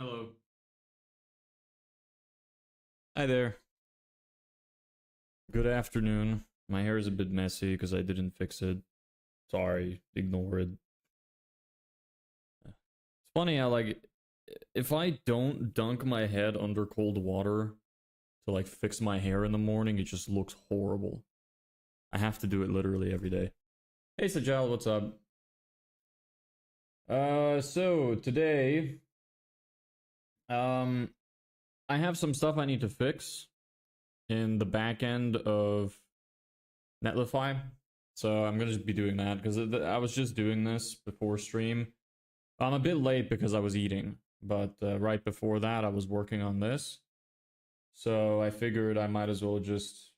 Hello. Hi there. Good afternoon. My hair is a bit messy because I didn't fix it. Sorry, ignore it. It's funny how, like, if I don't dunk my head under cold water to, like, fix my hair in the morning, it just looks horrible. I have to do it literally every day. Hey, Sajal, what's up? So today, um, I have some stuff I need to fix in the back end of Netlify. So I'm gonna just be doing that because I was just doing this before stream. I'm a bit late because I was eating, but right before that I was working on this. So I figured I might as well just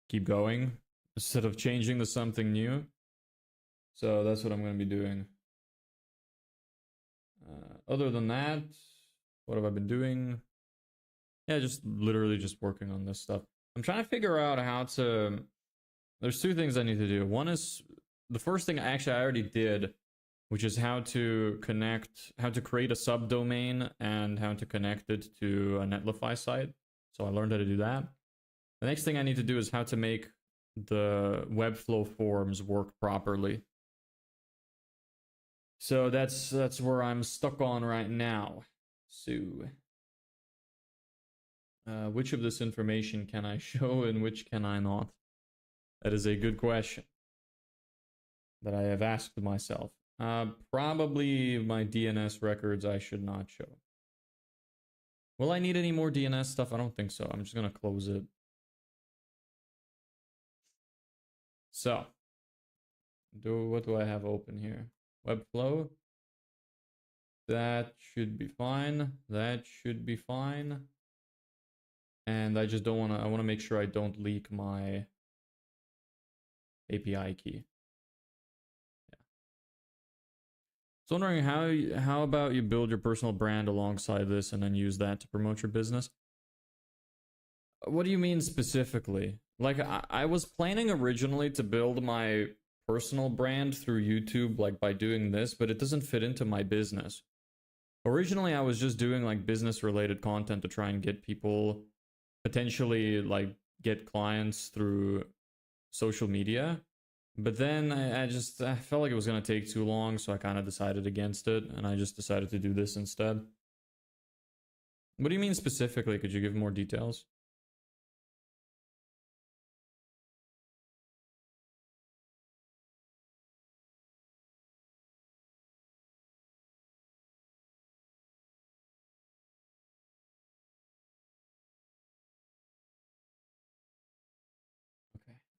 keep going instead of changing to something new. So that's what I'm gonna be doing. Other than that, what have I been doing? Yeah, just literally just working on this stuff. I'm trying to figure out how to. There's two things I need to do. One is the first thing actually I already did, which is how to create a subdomain and how to connect it to a Netlify site. So I learned how to do that. The next thing I need to do is how to make the Webflow forms work properly. So that's where I'm stuck on right now. So, which of this information can I show and which can I not? That is a good question that I have asked myself. Probably my DNS records I should not show. Will I need any more DNS stuff? I don't think so. I'm just gonna close it. So, what do I have open here? Webflow. That should be fine. That should be fine. And I just don't want to, I want to make sure I don't leak my API key. Yeah. So wondering how about you build your personal brand alongside this and then use that to promote your business? What do you mean specifically? Like, I was planning originally to build my personal brand through YouTube, like by doing this, but it doesn't fit into my business. Originally, I was just doing like business related content to try and get people, potentially like get clients through social media. But then I felt like it was going to take too long, so I kind of decided against it, and I just decided to do this instead. What do you mean specifically? Could you give more details?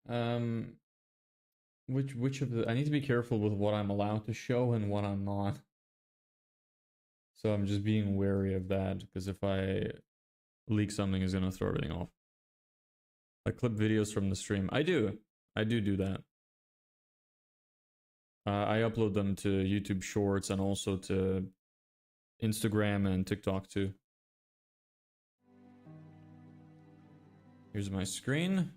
Okay. Which of the I need to be careful with what I'm allowed to show and what I'm not. So I'm just being wary of that because if I leak something, it's gonna throw everything off. I clip videos from the stream. I do that. I upload them to YouTube Shorts and also to Instagram and TikTok too. Here's my screen.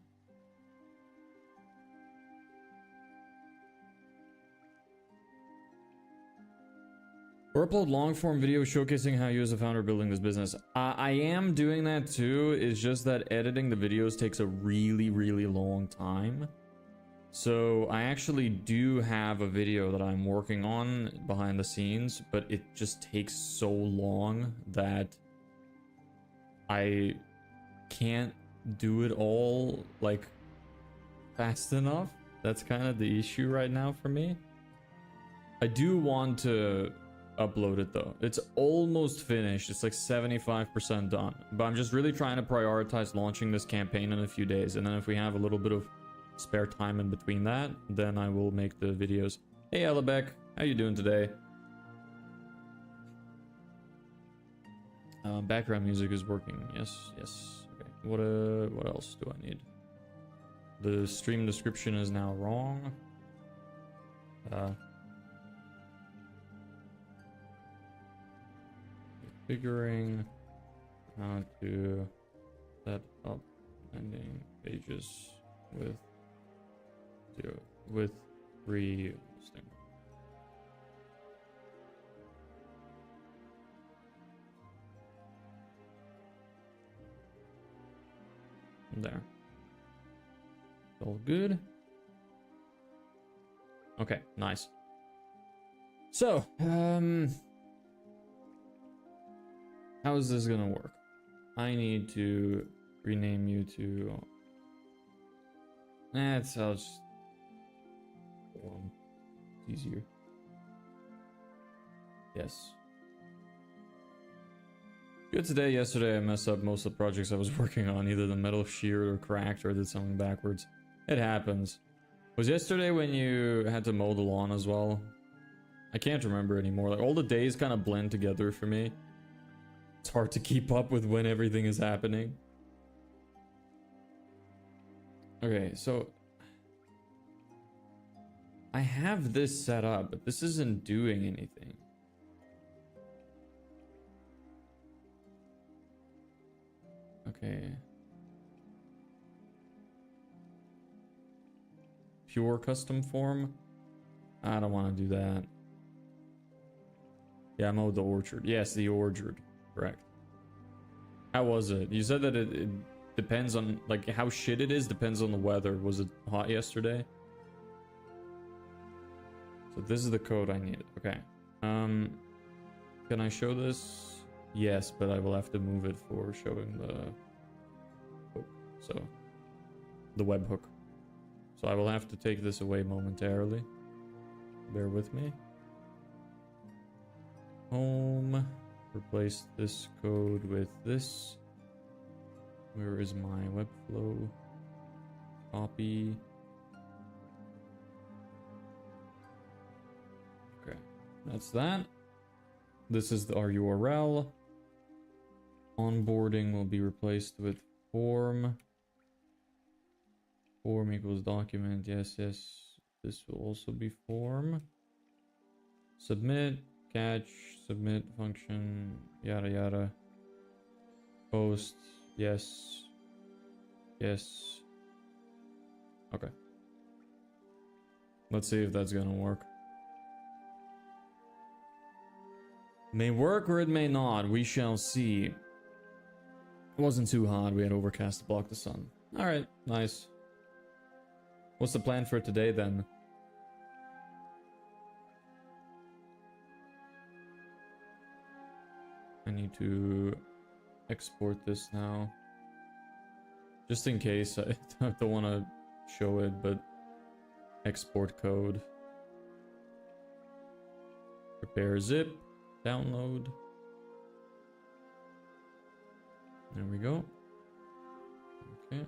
Or upload long form videos showcasing how you as a founder are building this business. I am doing that too. It's just that editing the videos takes a really, really long time. So I actually do have a video that I'm working on behind the scenes, but it just takes so long that I can't do it all like fast enough. That's kind of the issue right now for me. I do want to upload it though. It's almost finished. It's like 75% done. But I'm just really trying to prioritize launching this campaign in a few days. And then if we have a little bit of spare time in between that, then I will make the videos. Hey Ellebeck, how you doing today? Background music is working. Yes, yes. Okay. What else do I need? The stream description is now wrong. Figuring how to set up landing pages with free hosting. There. All good. Okay, nice. So, how is this gonna work? I need to rename you to... I'll just... It's easier. Yes. Good today. Yesterday I messed up most of the projects I was working on. Either the metal sheared or cracked, or I did something backwards. It happens. Was yesterday when you had to mow the lawn as well? I can't remember anymore. Like, all the days kind of blend together for me. It's hard to keep up with when everything is happening. Okay, so I have this set up, but this isn't doing anything. Okay. Pure custom form? I don't want to do that. Yeah, I mowed the orchard. Yes, the orchard. Correct. How was it? You said that it depends on, like, how shit it is depends on the weather. Was it hot yesterday? So this is the code I need. Okay. Can I show this? Yes, but I will have to move it for showing the hook. So, the webhook. So I will have to take this away momentarily. Bear with me. Home. Replace this code with this. Where is my webflow? Copy. Okay, that's that. This is our URL. Onboarding will be replaced with form. Form equals document. Yes, yes. This will also be form. Submit. Catch, submit function, yada yada. Post, yes. Yes. Okay. Let's see if that's gonna work. May work or it may not. We shall see. It wasn't too hot. We had overcast to block the sun. Alright, nice. What's the plan for today then? I need to export this now. Just in case. I don't want to show it, but export code. Prepare zip. Download. There we go. Okay.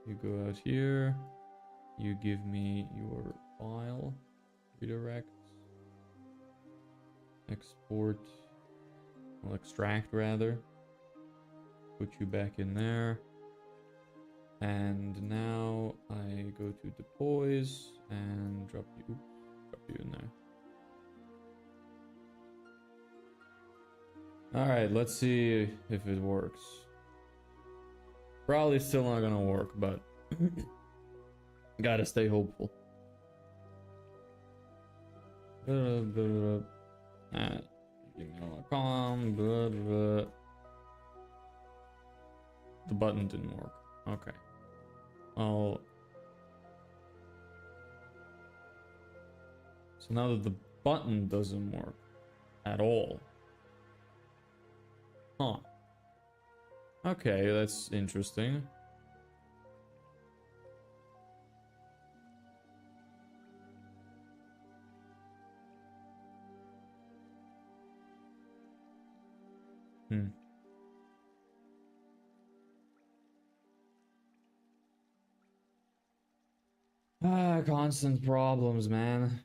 You go out here. You give me your file. Redirect. Export. Well, extract rather. Put you back in there. And now I go to deploys and drop you in there. Alright, let's see if it works. Probably still not gonna work, but gotta stay hopeful. Gmail.com. The button didn't work. Okay. So now that the button doesn't work at all. Huh. Okay, that's interesting. Constant problems, man.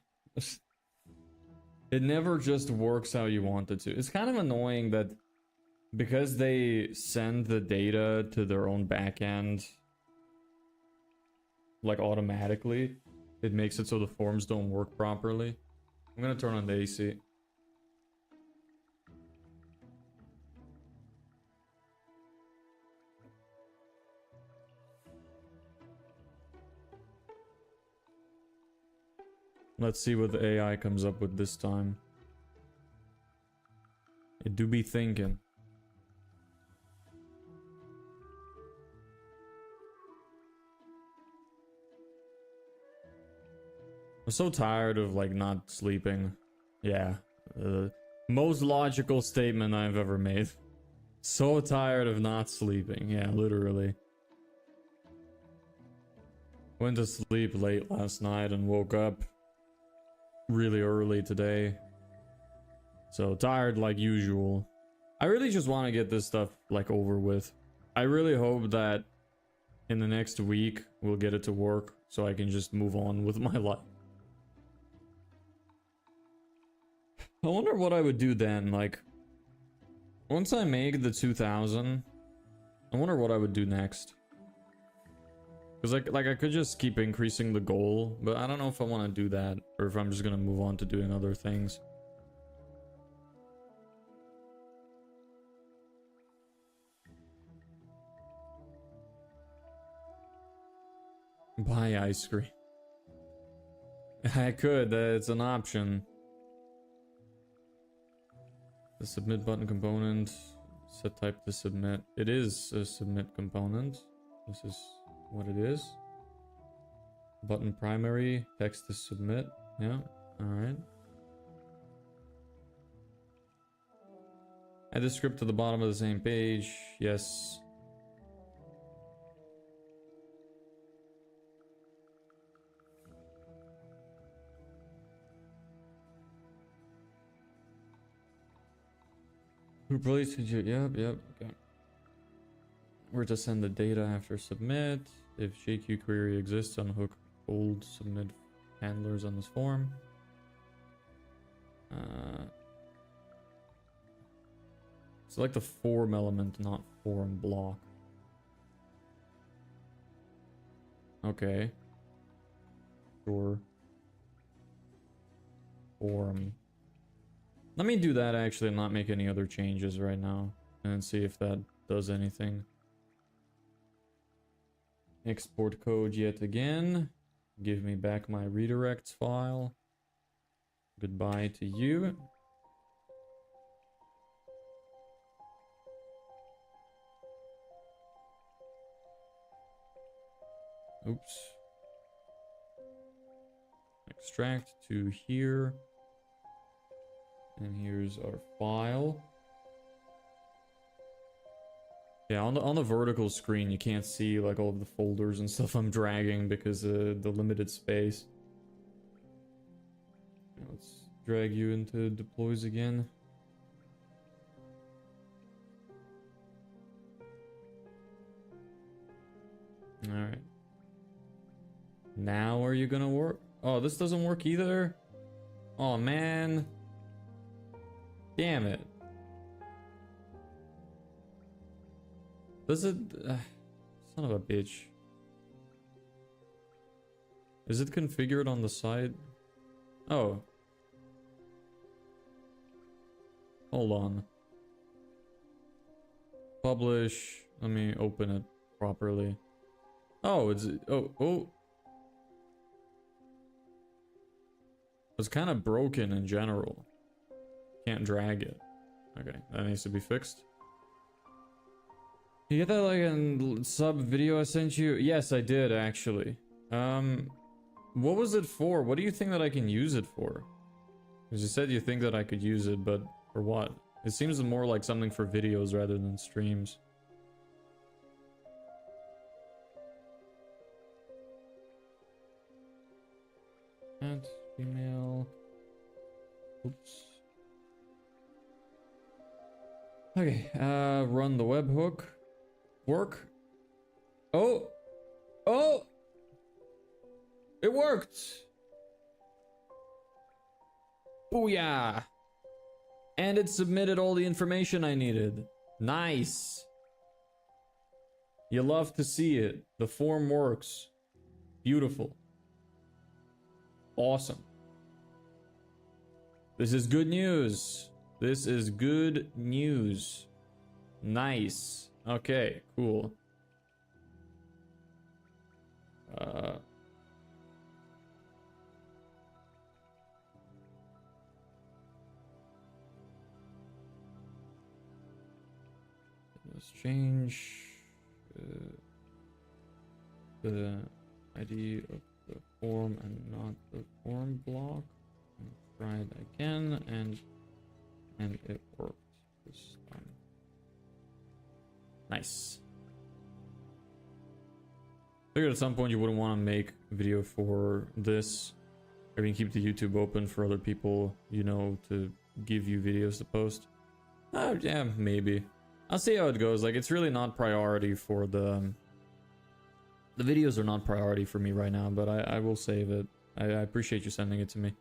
It never just works how you want it to. It's kind of annoying that because they send the data to their own backend, like automatically, it makes it so the forms don't work properly. I'm gonna turn on the AC. Let's see what the AI comes up with this time. It do be thinking. I'm so tired of like not sleeping. Yeah. Most logical statement I've ever made. So tired of not sleeping. Yeah, literally. Went to sleep late last night and woke up really early today. So tired like usual. I really just want to get this stuff like over with. I really hope that in the next week we'll get it to work so I can just move on with my life. I wonder what I would do then, like once I make the 2000, I wonder what I would do next. Cuz like I could just keep increasing the goal, but I don't know if I want to do that or if I'm just going to move on to doing other things. Buy ice cream. I could, it's an option. The submit button component, set type to submit. It is a submit component. This is what it is. Button primary, text to submit. Yeah, alright. Add the script to the bottom of the same page. Yes. Who probably you? Yep. Okay. Where to send the data after submit. If JQ query exists, unhook old submit handlers on this form. Select the form element, not form block. Okay. Sure. Form. Let me do that actually and not make any other changes right now. And see if that does anything. Export code yet again. Give me back my redirects file. Goodbye to you. Oops. Extract to here. And here's our file. Yeah, on the vertical screen you can't see like all of the folders and stuff I'm dragging because of the limited space. Now let's drag you into deploys again. Alright. Now are you gonna work? Oh, this doesn't work either? Oh man. Damn it. Does it... son of a bitch. Is it configured on the side? Oh. Hold on. Publish. Let me open it properly. Oh, it's... Oh. It's kind of broken in general. Can't drag it. Okay, that needs to be fixed. You get that like in sub video I sent you? Yes, I did actually. What was it for? What do you think that I can use it for? Because you said you think that I could use it, but for what? It seems more like something for videos rather than streams. And email. Oops. Okay, run the webhook. Work. Oh! It worked! Booyah! And it submitted all the information I needed. Nice! You love to see it. The form works. Beautiful. Awesome. This is good news. This is good news. Nice. Okay, cool. Let's change the ID of the form and not the form block. And try it again, and it worked this time. Nice. Figured at some point you wouldn't want to make a video for this. I mean, keep the YouTube open for other people, you know, to give you videos to post. Yeah, maybe. I'll see how it goes. Like, it's really not priority for the videos are not priority for me right now, but I will save it. I appreciate you sending it to me.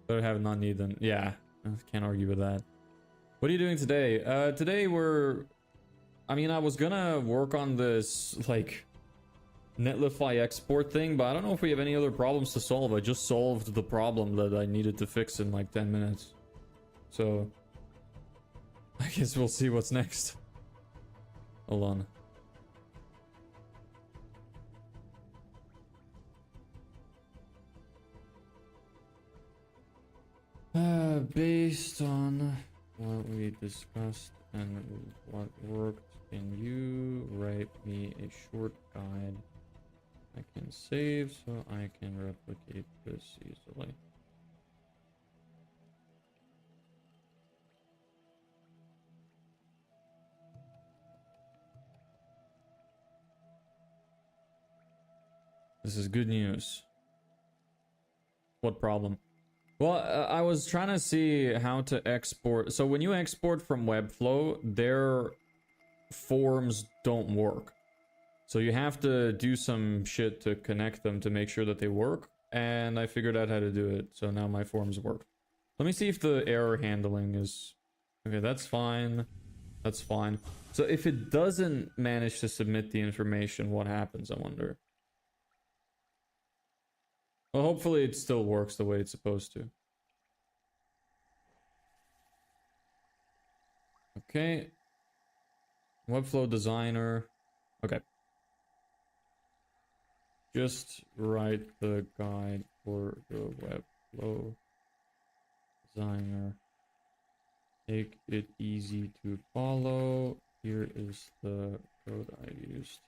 But I have not need them. Yeah, I can't argue with that. What are you doing today? Today I mean, I was gonna work on this, like, Netlify export thing, but I don't know if we have any other problems to solve. I just solved the problem that I needed to fix in like 10 minutes. So, I guess we'll see what's next. Hold on. Based on what we discussed and what worked, can you write me a short guide I can save so I can replicate this easily? This is good news. What problem? Well, I was trying to see how to export. So when you export from Webflow, their forms don't work. So you have to do some shit to connect them to make sure that they work. And I figured out how to do it. So now my forms work. Let me see if the error handling is... Okay, that's fine. That's fine. So if it doesn't manage to submit the information, what happens, I wonder? Well, hopefully it still works the way it's supposed to. Okay. Webflow designer. Okay. Just write the guide for the Webflow designer. Make it easy to follow. Here is the code I used.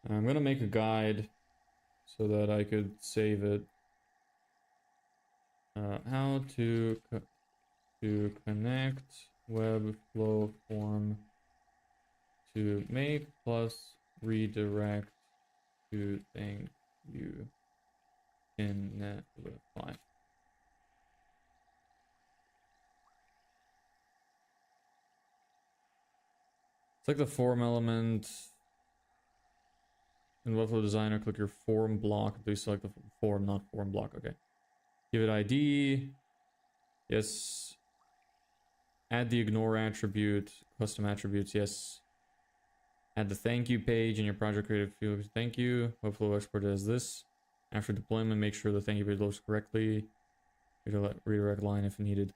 I'm gonna make a guide so that I could save it. How to connect Webflow form to make plus redirect to thank you in Netlify. It's like the form element in Webflow Designer. Click your form block. Please select the form, not form block. Okay. Give it ID. Yes. Add the ignore attribute. Custom attributes. Yes. Add the thank you page in your project creative field. Thank you. Webflow export as this. After deployment, make sure the thank you page loads correctly. Redirect line if needed.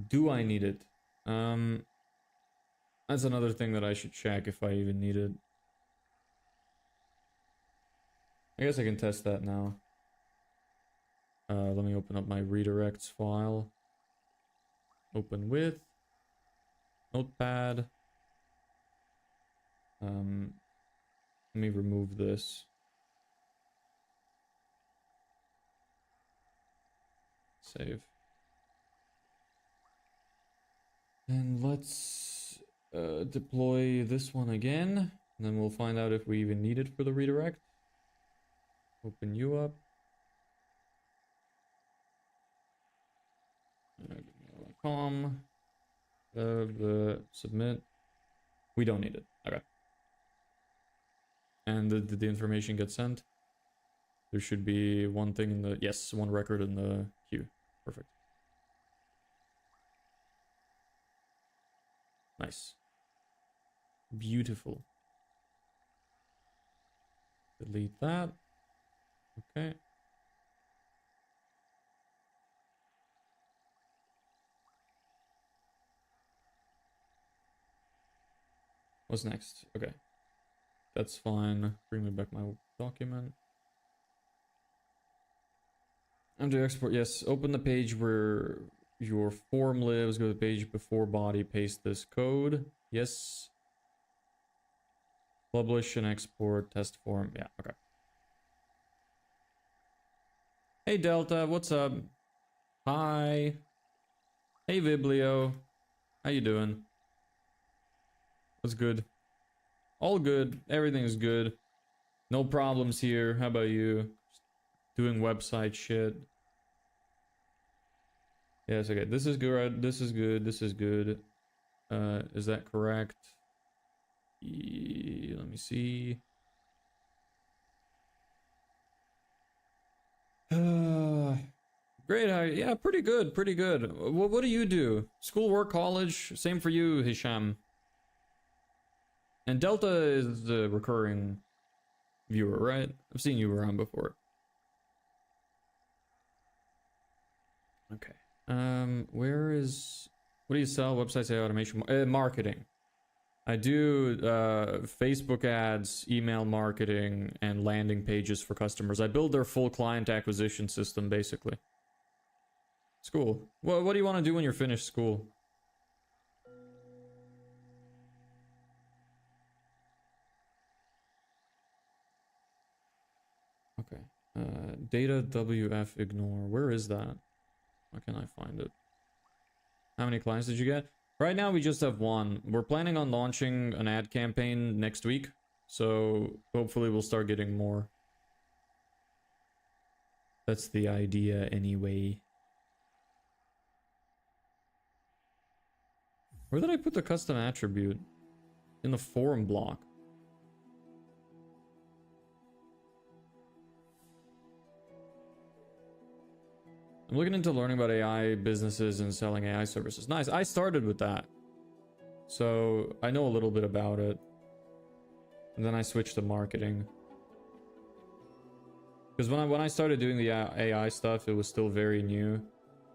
Do I need it? That's another thing that I should check if I even need it. I guess I can test that now. Let me open up my redirects file. Open with Notepad. Let me remove this. Save. And let's deploy this one again. And then we'll find out if we even need it for the redirect. Open you up. Com. Submit. We don't need it. Okay. And did the information get sent? There should be one thing in the... Yes, one record in the queue. Perfect. Nice. Beautiful. Delete that. Okay. What's next? Okay. That's fine. Bring me back my document. Under export, yes. Open the page where your form lives. Go to the page before body. Paste this code. Yes. Publish and export test form. Yeah, okay. Hey Delta, what's up? Hi. Hey Viblio. How you doing? What's good? All good. Everything's good. No problems here. How about you? Just doing website shit. Yes, okay. This is good. This is good. This is good. Is that correct? Let me see. Great. Yeah, pretty good. Pretty good. What do you do? School, work, college? Same for you, Hisham. And Delta is the recurring viewer, right? I've seen you around before. Okay. Where is... What do you sell? Websites, AI, automation, marketing. I do Facebook ads, email marketing, and landing pages for customers. I build their full client acquisition system, basically. It's cool. What do you want to do when you're finished school? Okay. Data WF ignore. Where is that? Where can I find it? How many clients did you get? Right now we just have one. We're planning on launching an ad campaign next week, so hopefully we'll start getting more. That's the idea anyway. Where did I put the custom attribute? In the forum block. I'm looking into learning about AI businesses and selling AI services. Nice. I started with that, so I know a little bit about it. And then I switched to marketing. Because when I started doing the AI stuff, it was still very new.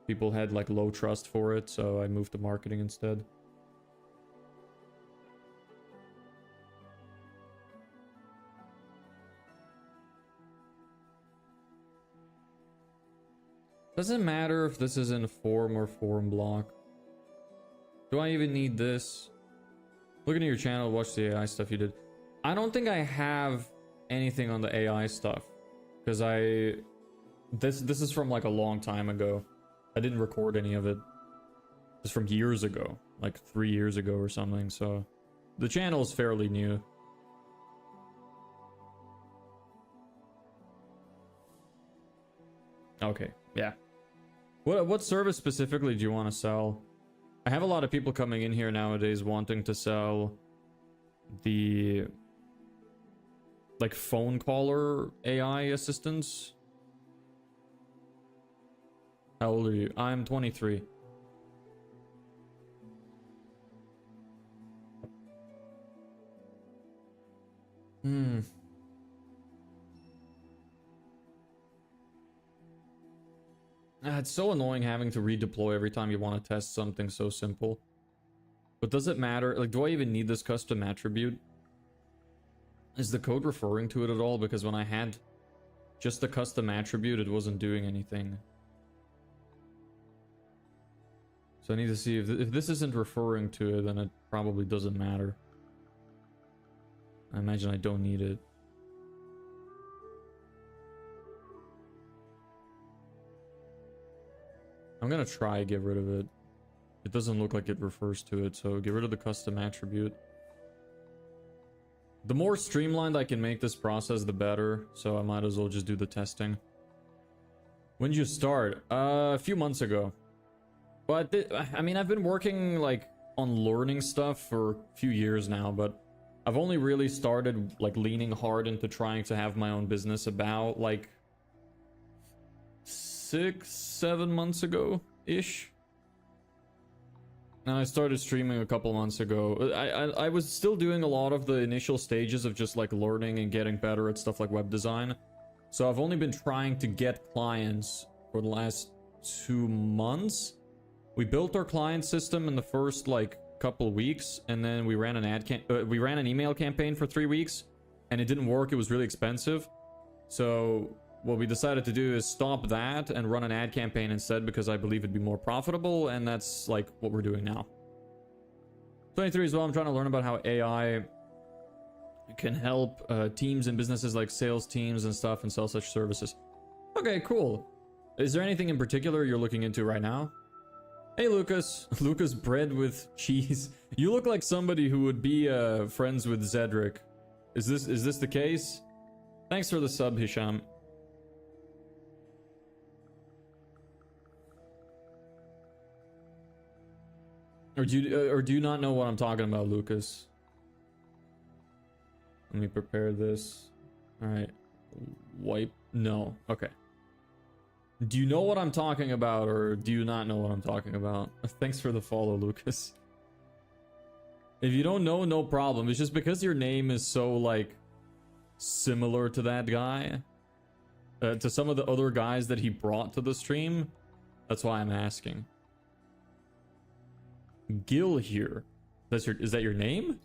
People had like low trust for it, so I moved to marketing instead. Doesn't matter if this is in form or forum block. Do I even need this? Looking at your channel, watch the AI stuff you did. I don't think I have anything on the AI stuff. Because this is from like a long time ago. I didn't record any of it. It's from years ago. Like 3 years ago or something, so... The channel is fairly new. Okay, yeah. What service specifically do you want to sell? I have a lot of people coming in here nowadays wanting to sell the like phone caller AI assistants. How old are you? I'm 23. It's so annoying having to redeploy every time you want to test something so simple. But does it matter? Like, do I even need this custom attribute? Is the code referring to it at all? Because when I had just the custom attribute, it wasn't doing anything. So I need to see if this isn't referring to it, then it probably doesn't matter. I imagine I don't need it. I'm gonna try get rid of it. It doesn't look like it refers to it, so get rid of the custom attribute. The more streamlined I can make this process, the better, so I might as well just do the testing. When did you start? A few months ago. But, I mean, I've been working, like, on learning stuff for a few years now, but I've only really started, like, leaning hard into trying to have my own business about, like, 6-7 months ago-ish. And I started streaming a couple months ago. I was still doing a lot of the initial stages of just like learning and getting better at stuff like web design. So I've only been trying to get clients for the last 2 months. We built our client system in the first like couple weeks, and then we ran an email campaign for 3 weeks. and it didn't work. It was really expensive. So what we decided to do is stop that and run an ad campaign instead, because I believe it'd be more profitable, and that's like what we're doing now. 23 as well. I'm trying to learn about how AI can help teams and businesses like sales teams and stuff and sell such services. Okay, cool. Is there anything in particular you're looking into right now? Hey, Lucas. Lucas, bread with cheese. You look like somebody who would be friends with Zedric. Is this the case? Thanks for the sub, Hisham. Or do you not know what I'm talking about, Lucas? Let me prepare this. All right. Wipe. No. Okay. Do you know what I'm talking about, or do you not know what I'm talking about? Thanks for the follow, Lucas. If you don't know, no problem. It's just because your name is so, like, similar to that guy. To some of the other guys that he brought to the stream. That's why I'm asking. Gil here. Is that your name?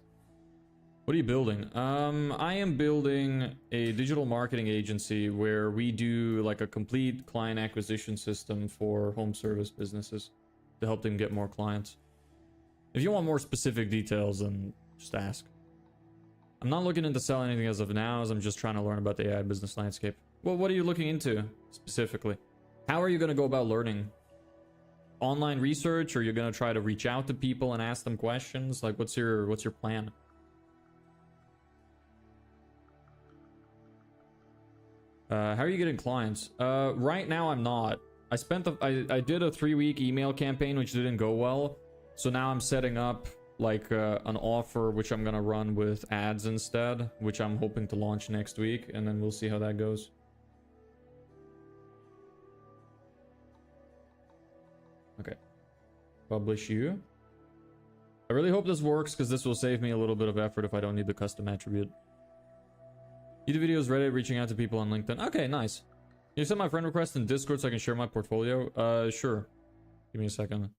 What are you building? I am building a digital marketing agency where we do like a complete client acquisition system for home service businesses to help them get more clients. If you want more specific details, then just ask. I'm not looking into selling anything as of now, as I'm just trying to learn about the AI business landscape. Well, what are you looking into specifically? How are you going to go about learning? Online research, or you're going to try to reach out to people and ask them questions? Like, what's your plan? How are you getting clients? Right now I'm not. I did a 3-week email campaign which didn't go well, so now I'm setting up like an offer which I'm gonna run with ads instead, which I'm hoping to launch next week, and then we'll see how that goes. Okay, publish you. I really hope this works, because this will save me a little bit of effort if I don't need the custom attribute. YouTube videos, Reddit, reaching out to people on LinkedIn. Okay, nice. Can you send my friend request in Discord so I can share my portfolio? Sure. Give me a second.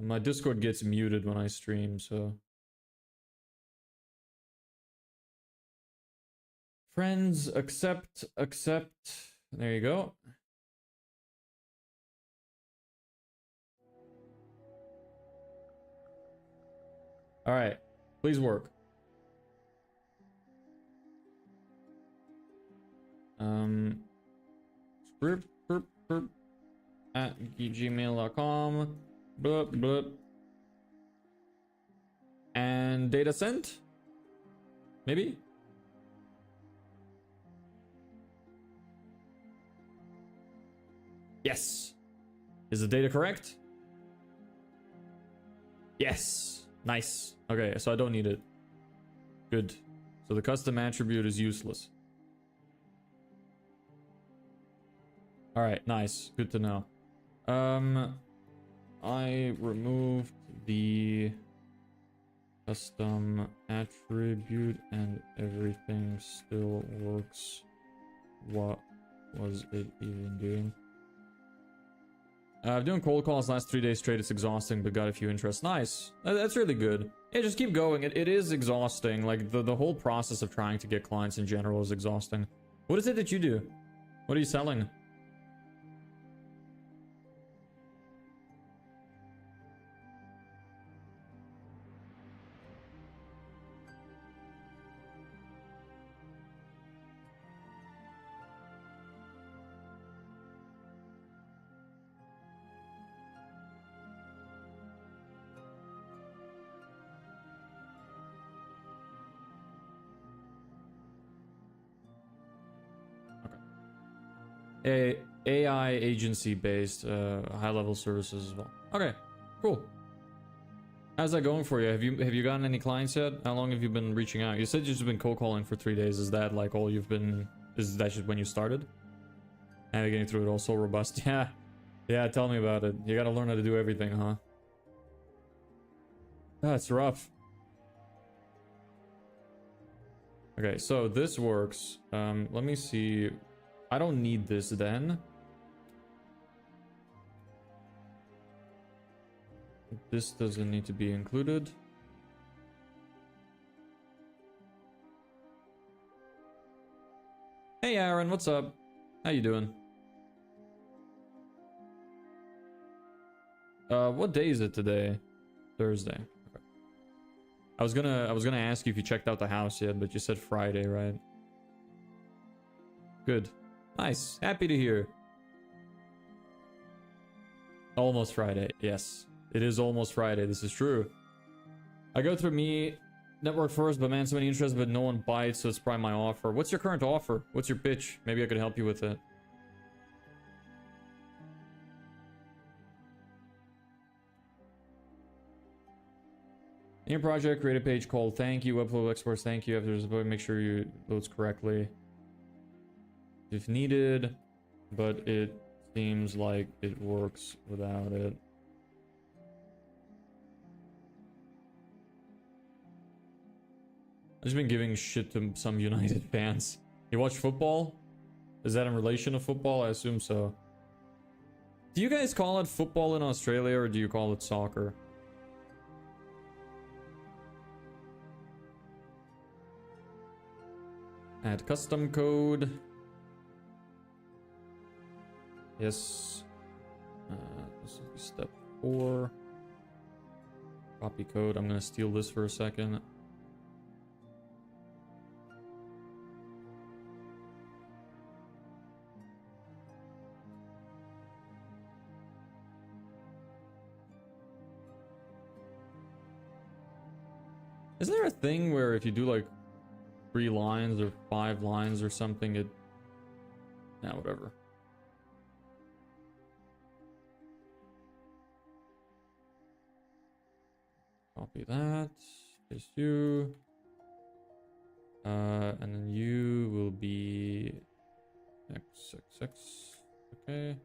My Discord gets muted when I stream, so... Friends, accept. There you go. Alright, please work. At gmail.com. Blup, blup. And data sent? Maybe? Yes. Is the data correct? Yes. Nice. Okay, so I don't need it. Good. So the custom attribute is useless. Alright, nice. Good to know. I removed the custom attribute and everything still works. What was it even doing? Doing cold calls last 3 days straight. It's exhausting, but got a few interests. Nice. That's really good. Yeah, just keep going. It is exhausting. Like, the whole process of trying to get clients in general is exhausting. What is it that you do? What are you selling? AI agency based high level services as well. Okay, cool. How's that going for you? Have you gotten any clients yet? How long have you been reaching out? You said you've just been cold calling for 3 days. Is that like all you've been? Is that just when you started? Navigating through it all so robust. Yeah, tell me about it. You gotta learn how to do everything, huh? That's rough. Okay, so this works. Let me see. I don't need this then. This doesn't need to be included. Hey Aaron, what's up? How you doing? What day is it today? Thursday. Okay. I was gonna ask you if you checked out the house yet, but you said Friday, right? Good. Nice. Happy to hear. Almost Friday. Yes. It is almost Friday. This is true. I go through me network first, but man, so many interests, but no one bites, so it's probably my offer. What's your current offer? What's your pitch? Maybe I could help you with it. In your project, create a page called thank you, upload exports thank you. After this, make sure you loads correctly if needed, but it seems like it works without it. I've just been giving shit to some United fans. You watch football? Is that in relation to football? I assume so. Do you guys call it football in Australia, or do you call it soccer? Add custom code. Yes. This will be step 4. Copy code. I'm gonna steal this for a second. Isn't there a thing where if you do like 3 lines or 5 lines or something, it... Nah, whatever. Copy that. Paste you. And then you will be... XXX. Okay.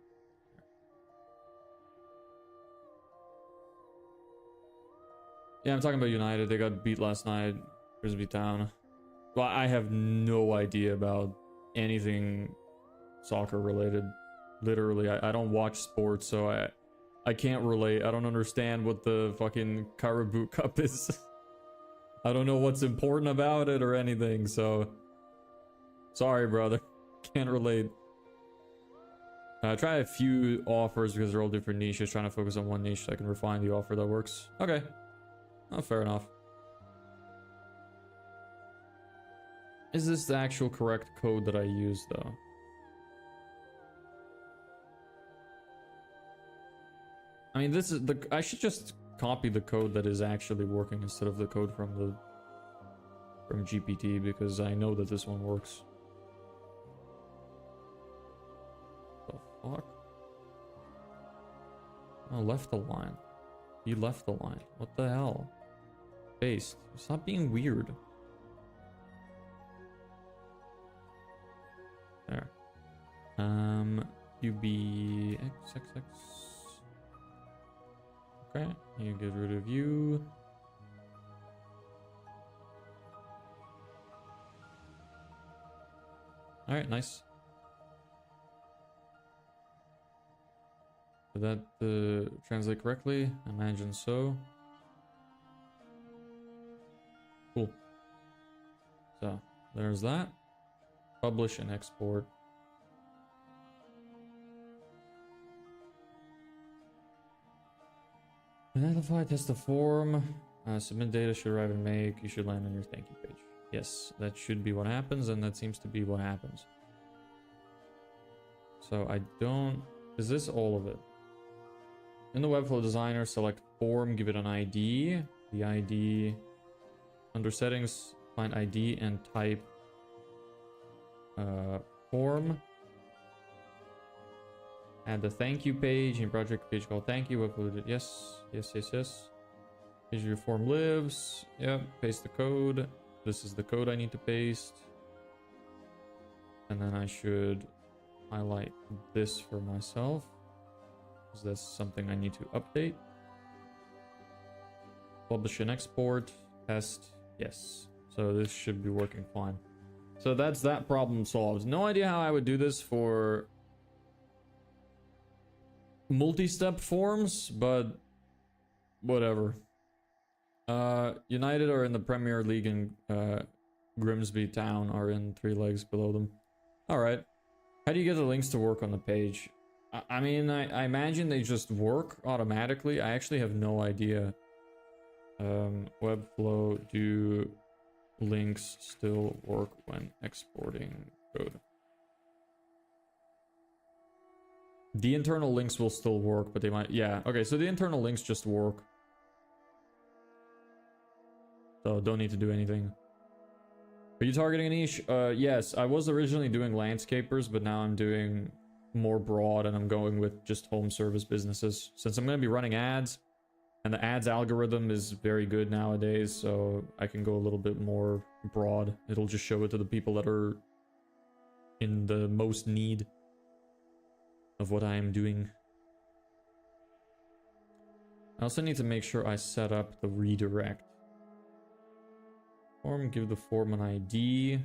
Yeah, I'm talking about United. They got beat last night. Frisbee Town. Well, I have no idea about anything soccer related. Literally, I don't watch sports, so I can't relate. I don't understand what the fucking Caribou Cup is. I don't know what's important about it or anything, so... Sorry, brother. Can't relate. Try a few offers because they're all different niches. Trying to focus on one niche so I can refine the offer that works. Okay. Oh, fair enough. Is this the actual correct code that I use, though? I mean, this is the... I should just copy the code that is actually working instead of the code from GPT, because I know that this one works. The fuck? Oh, left the line. He left the line. What the hell? Paste. Stop being weird. There. UB XXX. Okay, you get rid of you. Alright, nice. Did that translate correctly? I imagine so. Cool. So, there's that. Publish and export. Identify, test the form. Submit data should arrive and make. You should land on your thank you page. Yes, that should be what happens, and that seems to be what happens. So I don't... Is this all of it? In the Webflow Designer, select form, give it an ID. The ID... Under settings, find ID and type form. Add the thank you page in project page called thank you. Upload it. Yes. Yes, yes, yes. Page your form lives. Yep. Paste the code. This is the code I need to paste. And then I should highlight this for myself, because that's something I need to update. Publish and export. Test. Yes. So this should be working fine. So that's that problem solved. No idea how I would do this for multi-step forms, but whatever. United are in the Premier League, and Grimsby Town are in 3 legs below them. All right. How do you get the links to work on the page? I mean, I imagine they just work automatically. I actually have no idea. Webflow, do links still work when exporting code? The internal links will still work, but they might... Yeah, okay, so the internal links just work. So don't need to do anything. Are you targeting a niche? Yes, I was originally doing landscapers, but now I'm doing more broad and I'm going with just home service businesses. Since I'm going to be running ads, and the ads algorithm is very good nowadays, so I can go a little bit more broad. It'll just show it to the people that are in the most need of what I am doing. I also need to make sure I set up the redirect. Form, give the form an ID.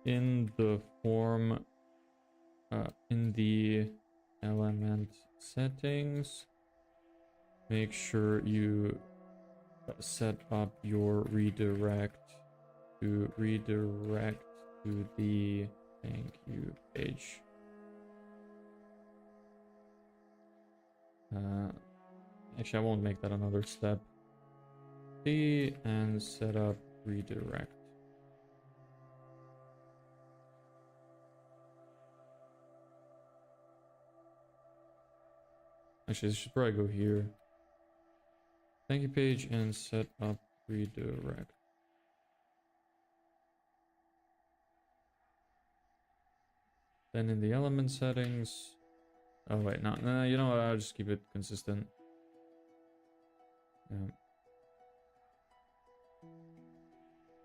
In the form, in the element settings, make sure you set up your redirect to the thank you page. Actually, I won't make that another step. See and set up redirect. Actually, this should probably go here. Thank you page and set up redirect. Then in the element settings. Oh wait, no, you know what? I'll just keep it consistent. Yeah.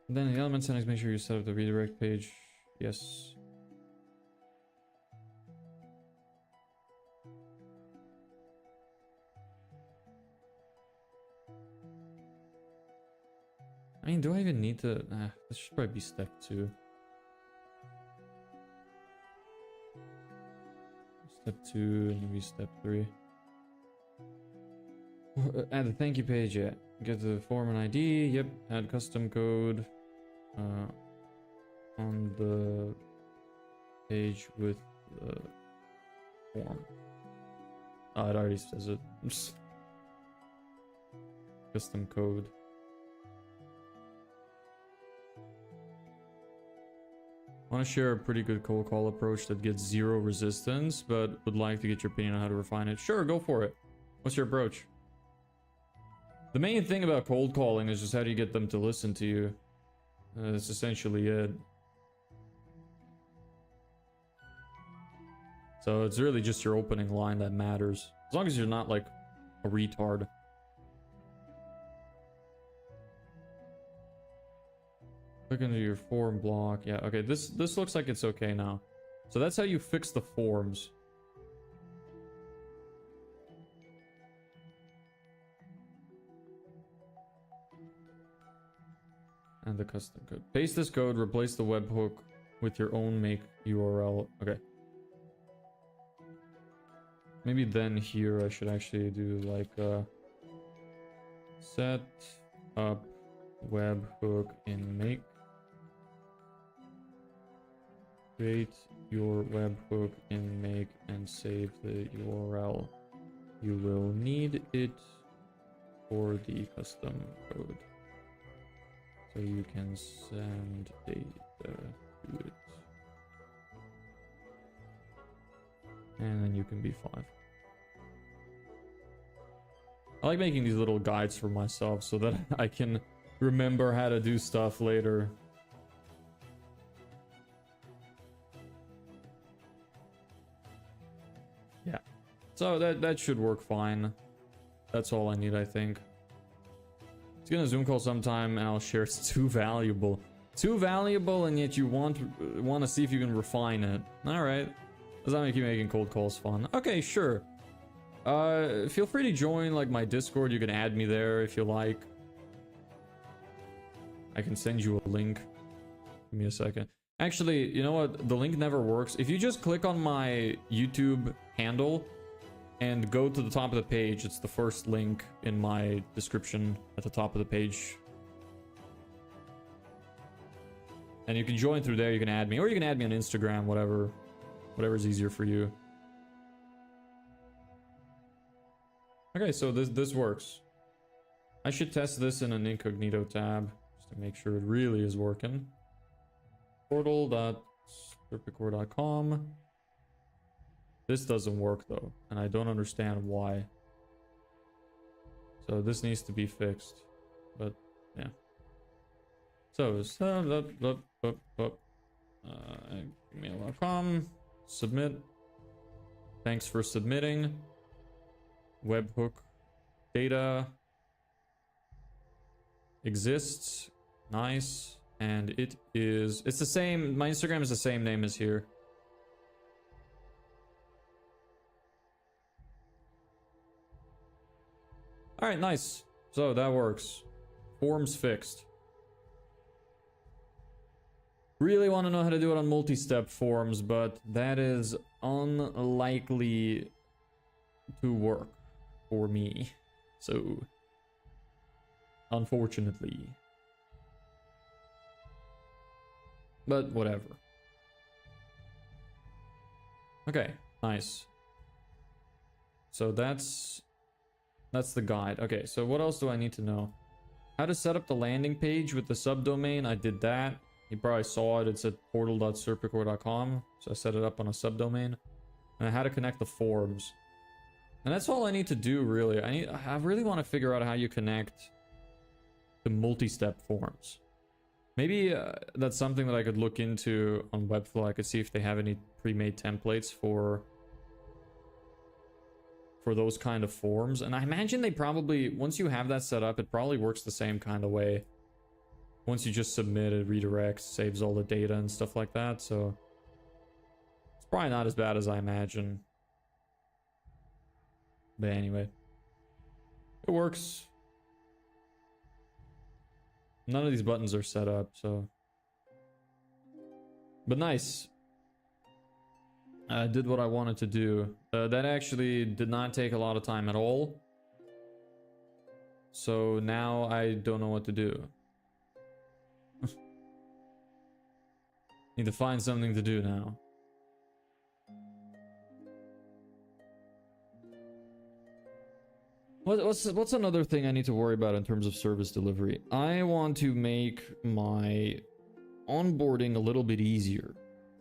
Then in the element settings, make sure you set up the redirect page. Yes. I mean, do I even need to? This should probably be step 2. Step 2 and maybe step 3. Add the thank you page, yeah. Get the form and ID, yep. Add custom code on the page with the form. Oh, it already says it. Custom code. I want to share a pretty good cold call approach that gets 0 resistance, but would like to get your opinion on how to refine it. Sure, go for it. What's your approach? The main thing about cold calling is just how do you get them to listen to you. That's essentially it. So it's really just your opening line that matters. As long as you're not like a retard. Click into your form block. Yeah, okay, this looks like it's okay now. So that's how you fix the forms. And the custom code. Paste this code, replace the webhook with your own make URL. Okay. Maybe then here I should actually do like set up webhook in make. Create your webhook in make and save the URL. You will need it for the custom code. So you can send data to it. And then you can be 5. I like making these little guides for myself so that I can remember how to do stuff later. Yeah. So that should work fine. That's all I need, I think. It's gonna Zoom call sometime and I'll share. It's too valuable. Too valuable, and yet you want to see if you can refine it. Alright. Does that make you making cold calls fun? Okay, sure. Feel free to join like my Discord. You can add me there if you like. I can send you a link. Give me a second. Actually, you know what? The link never works. If you just click on my YouTube handle and go to the top of the page, it's the first link in my description at the top of the page. And you can join through there, you can add me, or you can add me on Instagram, whatever's easier for you. Okay, so this works. I should test this in an incognito tab, just to make sure it really is working. Portal.serpicore.com. This doesn't work though, and I don't understand why. So this needs to be fixed, but yeah. So it's gmail.com, submit. Thanks for submitting. Webhook data exists. Nice. And it's the same, my Instagram is the same name as here. All right, nice. So that works. Forms fixed. Really want to know how to do it on multi-step forms, but that is unlikely to work for me. So, unfortunately. But whatever. Okay, nice. So that's the guide. Okay, so what else do I need to know? How to set up the landing page with the subdomain. I did that. You probably saw it. It's at portal.serpicore.com. So I set it up on a subdomain. And how to connect the forms. And that's all I need to do, really. I really want to figure out how you connect the multi-step forms. Maybe that's something that I could look into on Webflow. I could see if they have any pre-made templates for those kind of forms. And I imagine they probably, once you have that set up, it probably works the same kind of way. Once you just submit, it redirects, saves all the data and stuff like that. So it's probably not as bad as I imagine. But anyway, it works. None of these buttons are set up, so. But nice. I did what I wanted to do. That actually did not take a lot of time at all. So now I don't know what to do. Need to find something to do now. What's another thing I need to worry about in terms of service delivery? I want to make my onboarding a little bit easier.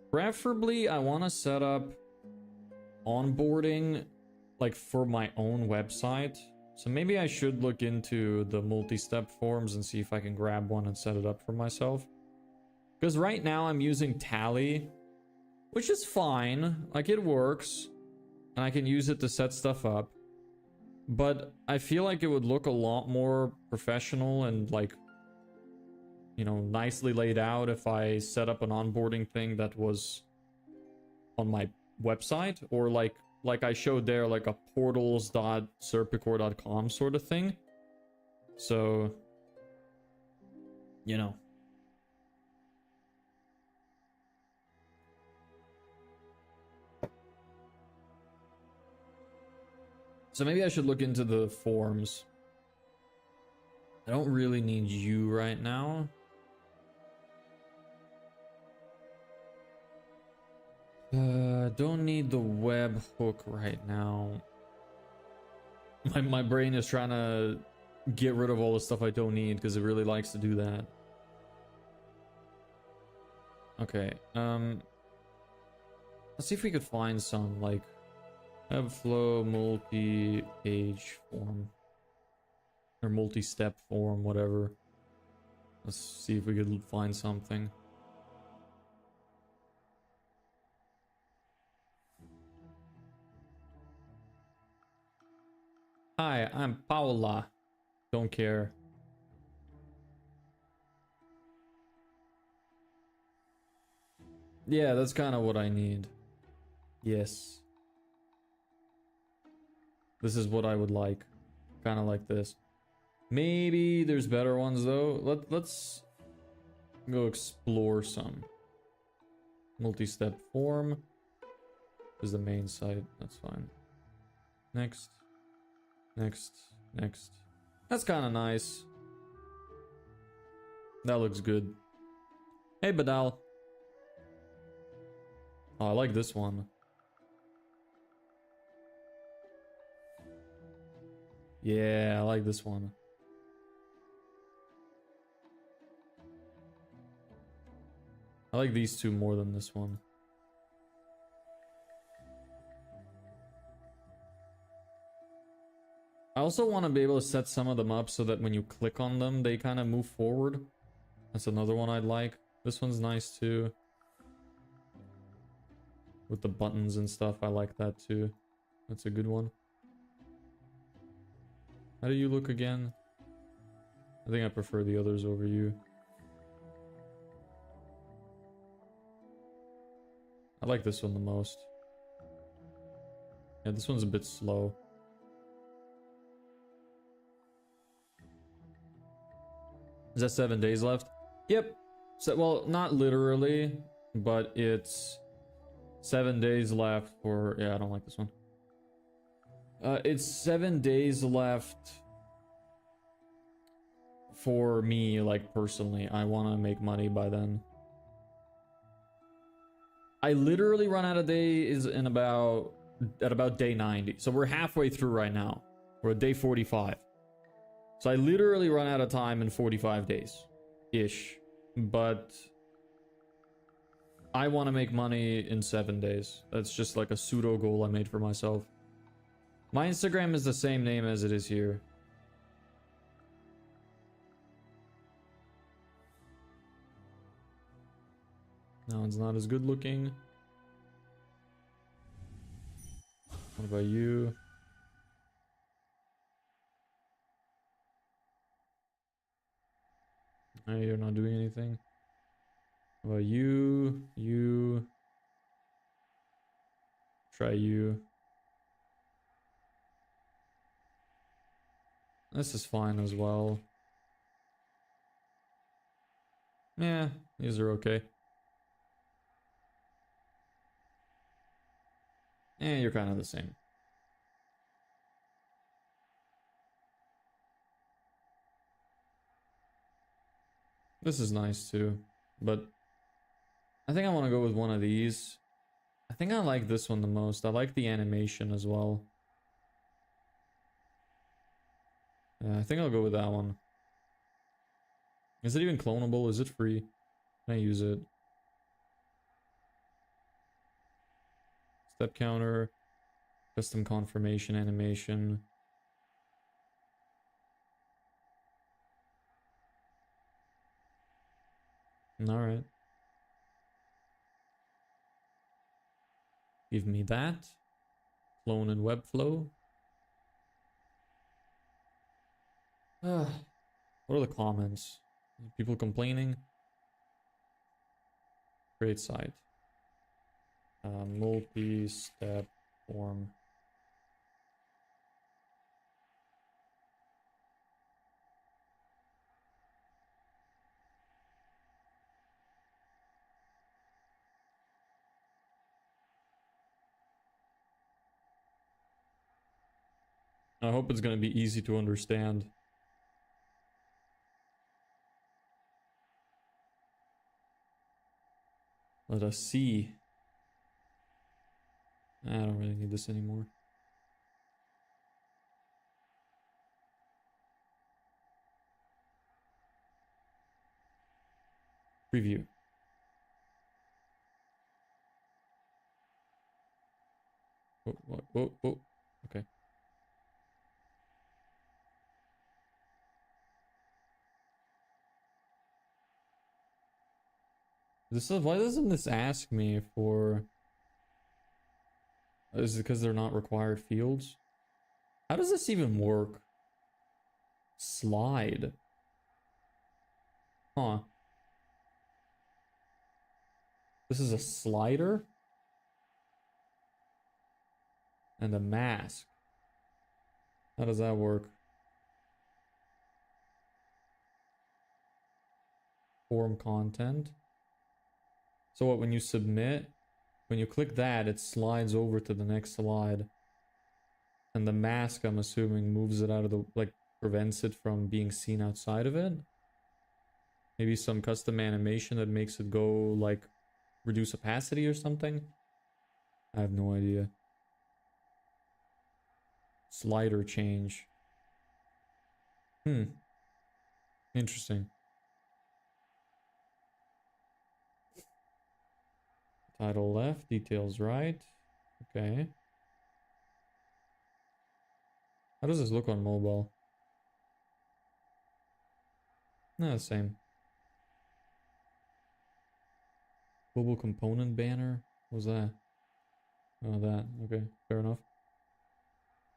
Preferably, I want to set up onboarding like for my own website. So maybe I should look into the multi-step forms and see if I can grab one and set it up for myself. Because right now I'm using Tally, which is fine. Like, it works. And I can use it to set stuff up. But I feel like it would look a lot more professional and, like, you know, nicely laid out if I set up an onboarding thing that was on my website. Or like I showed there, like a portals.serpicore.com sort of thing. So, you know. So maybe I should look into the forms. I don't really need you right now. Don't need the webhook right now. My brain is trying to get rid of all the stuff I don't need because it really likes to do that. Okay, let's see if we could find some, like, Webflow multi-page form. Or multi-step form, whatever. Let's see if we could find something. Hi, I'm Paula. Don't care. Yeah, that's kind of what I need. Yes. This is what I would like. Kind of like this. Maybe there's better ones though. Let's go explore some. Multi-step form is the main site. That's fine. Next. Next. Next. That's kind of nice. That looks good. Hey, Badal. Oh, I like this one. Yeah, I like this one. I like these two more than this one. I also want to be able to set some of them up so that when you click on them, they kind of move forward. That's another one I'd like. This one's nice too. With the buttons and stuff, I like that too. That's a good one. How do you look again? I think I prefer the others over you. I like this one the most. Yeah, this one's a bit slow. Is that 7 days left? Yep. So, well, not literally, but it's 7 days left for... Yeah, I don't like this one. It's 7 days left for me, like, personally. I want to make money by then. I literally run out of days in at about day 90. So we're halfway through right now. We're at day 45. So I literally run out of time in 45 days-ish. But I want to make money in 7 days. That's just like a pseudo goal I made for myself. My Instagram is the same name as it is here. That one's not as good looking. What about you? Hey, you're not doing anything. What about you? You. Try you. This is fine as well. Yeah, these are okay. Yeah, you're kind of the same. This is nice too, but I think I want to go with one of these. I think I like this one the most. I like the animation as well. Yeah, I think I'll go with that one. Is it even clonable? Is it free? Can I use it? Step counter, custom confirmation animation. Alright. Give me that. Clone and Webflow. What are the comments? People complaining? Great site. Multi-step form. I hope it's going to be easy to understand. Let us see. I don't really need this anymore. Preview. Whoa. Okay. Why doesn't this ask me for... Is it because they're not required fields? How does this even work? Slide. Huh. This is a slider? And a mask. How does that work? Form content. So what, when you submit, when you click that, it slides over to the next slide. And the mask, I'm assuming, moves it out of the, like, prevents it from being seen outside of it. Maybe some custom animation that makes it go like reduce opacity or something. I have no idea. Slider change. Interesting. Title left, details right. Okay. How does this look on mobile? No, same. Global component banner? What was that? Oh, that. Okay, fair enough.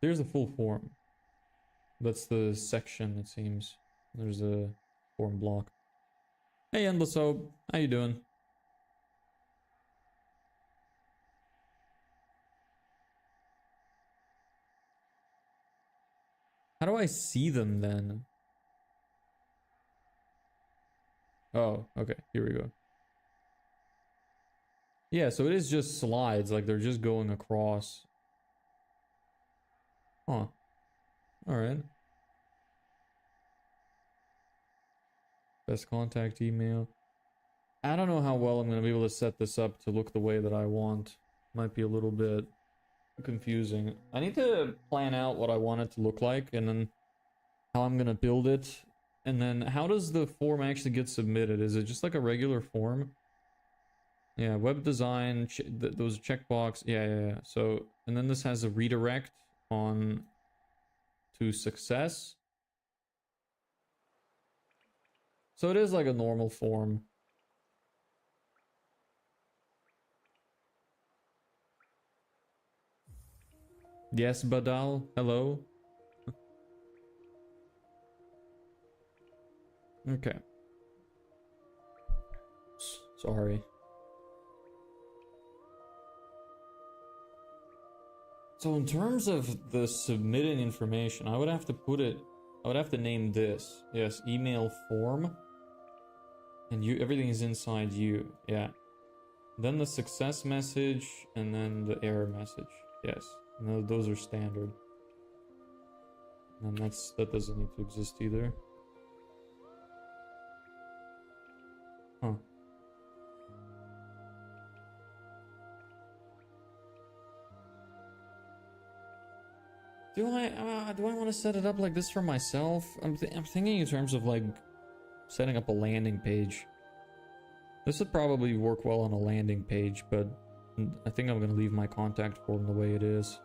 There's the full form. That's the section, it seems. There's a form block. Hey, Endless Hope. How you doing? How do I see them then? Oh, okay. Here we go. Yeah, so it is just slides. Like, they're just going across. Huh. Alright. Best contact email. I don't know how well I'm going to be able to set this up to look the way that I want. Might be a little bit confusing. I need to plan out what I want it to look like and then how I'm going to build it. And then how does the form actually get submitted? Is it just like a regular form? Yeah, web design, those checkbox. Yeah. So, and then this has a redirect on to success. So it is like a normal form. Yes, Badal, hello. Okay. Sorry. So in terms of the submitting information, I would have to name this. Yes, email form. And everything is inside you. Yeah. Then the success message and then the error message. Yes. No, those are standard. And that doesn't need to exist either. Huh. Do I want to set it up like this for myself? I'm thinking in terms of like setting up a landing page. This would probably work well on a landing page, but I think I'm gonna leave my contact form the way it is.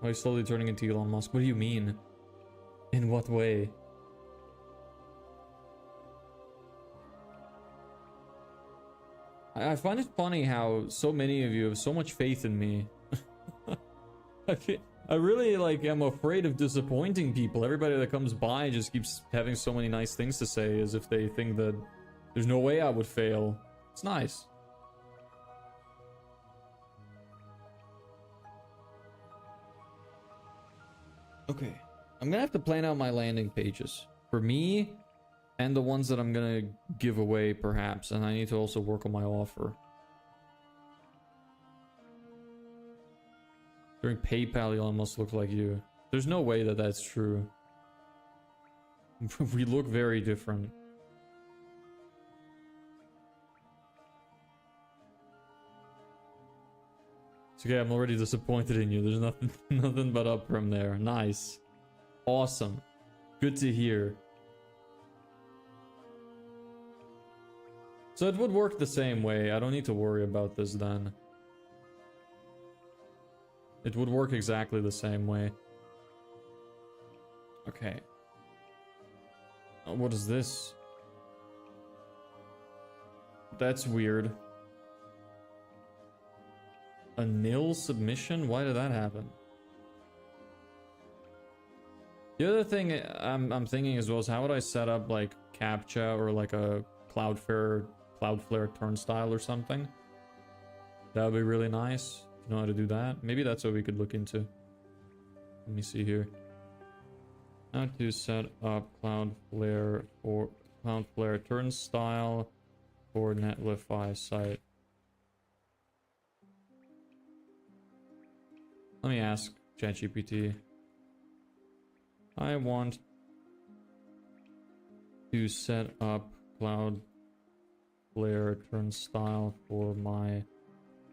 Why are you slowly turning into Elon Musk? What do you mean? In what way? I find it funny how so many of you have so much faith in me. I really like am afraid of disappointing people. Everybody that comes by just keeps having so many nice things to say as if they think that there's no way I would fail. It's nice. Okay. I'm gonna have to plan out my landing pages. For me, and the ones that I'm gonna give away, perhaps. And I need to also work on my offer. During PayPal, you almost look like you. There's no way that that's true. We look very different. It's okay, I'm already disappointed in you. There's nothing but up from there. Nice. Awesome. Good to hear. So it would work the same way. I don't need to worry about this then. It would work exactly the same way. Okay. What is this? That's weird. A nil submission? Why did that happen? The other thing I'm thinking as well is how would I set up like CAPTCHA or like a Cloudflare turnstile or something? That would be really nice. If you know how to do that. Maybe that's what we could look into. Let me see here. How to set up Cloudflare turnstile for Netlify site. Let me ask ChatGPT. I want to set up Cloudflare turnstile for my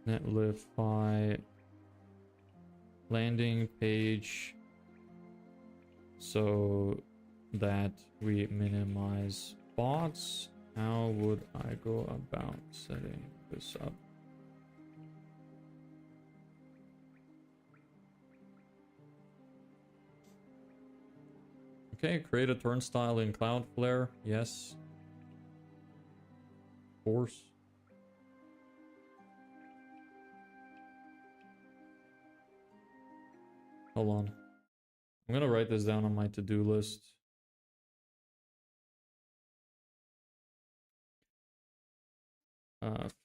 Netlify landing page so that we minimize bots. How would I go about setting this up? Okay, create a turnstile in Cloudflare. Yes. Of course. Hold on. I'm gonna write this down on my to-do list.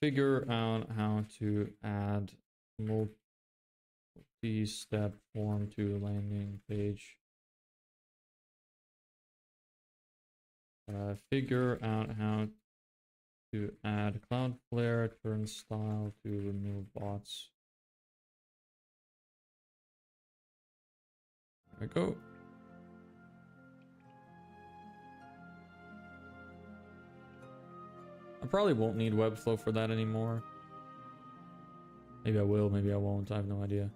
Figure out how to add multi-step form to landing page. Figure out how to add Cloudflare turnstile to remove bots. There we go. I probably won't need Webflow for that anymore. Maybe I will, maybe I won't. I have no idea.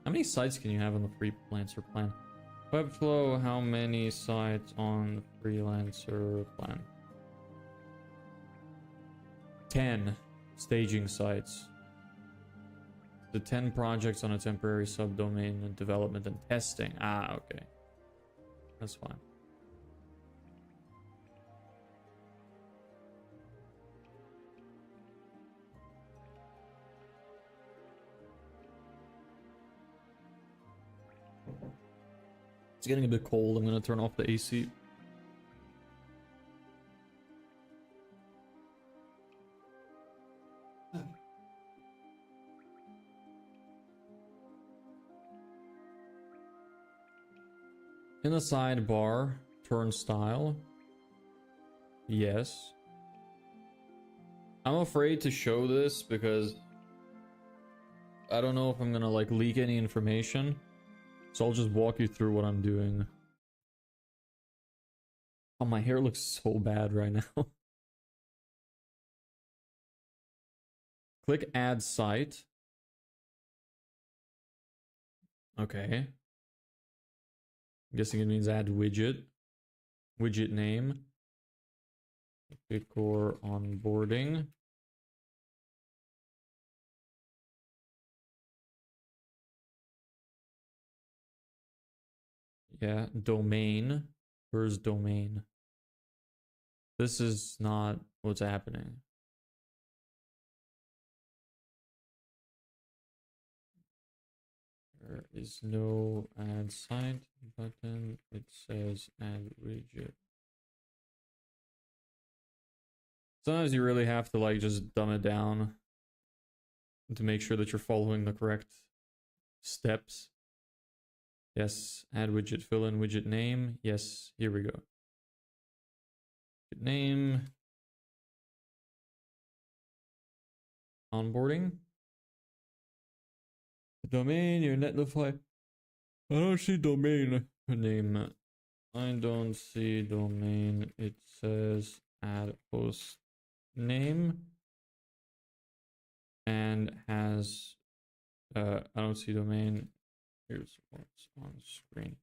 How many sites can you have on the freelancer plan? Webflow, how many sites on the freelancer plan? 10 staging sites. The 10 projects on a temporary subdomain and development and testing. Ah, okay. That's fine. It's getting a bit cold. I'm gonna turn off the AC. In the sidebar, turnstile. Yes. I'm afraid to show this because I don't know if I'm gonna like leak any information. So I'll just walk you through what I'm doing. Oh, my hair looks so bad right now. Click add site. Okay. I'm guessing it means add widget. Widget name. Core onboarding. Yeah, domain. Where's domain? This is not what's happening. There is no add site button. It says add widget. Sometimes you really have to like just dumb it down to make sure that you're following the correct steps. Yes, add widget, fill in widget name. Yes, here we go. Widget name. Onboarding. Domain, your Netlify. I don't see domain name. I don't see domain. It says add host name. And has, I don't see domain. Here's what's on screen.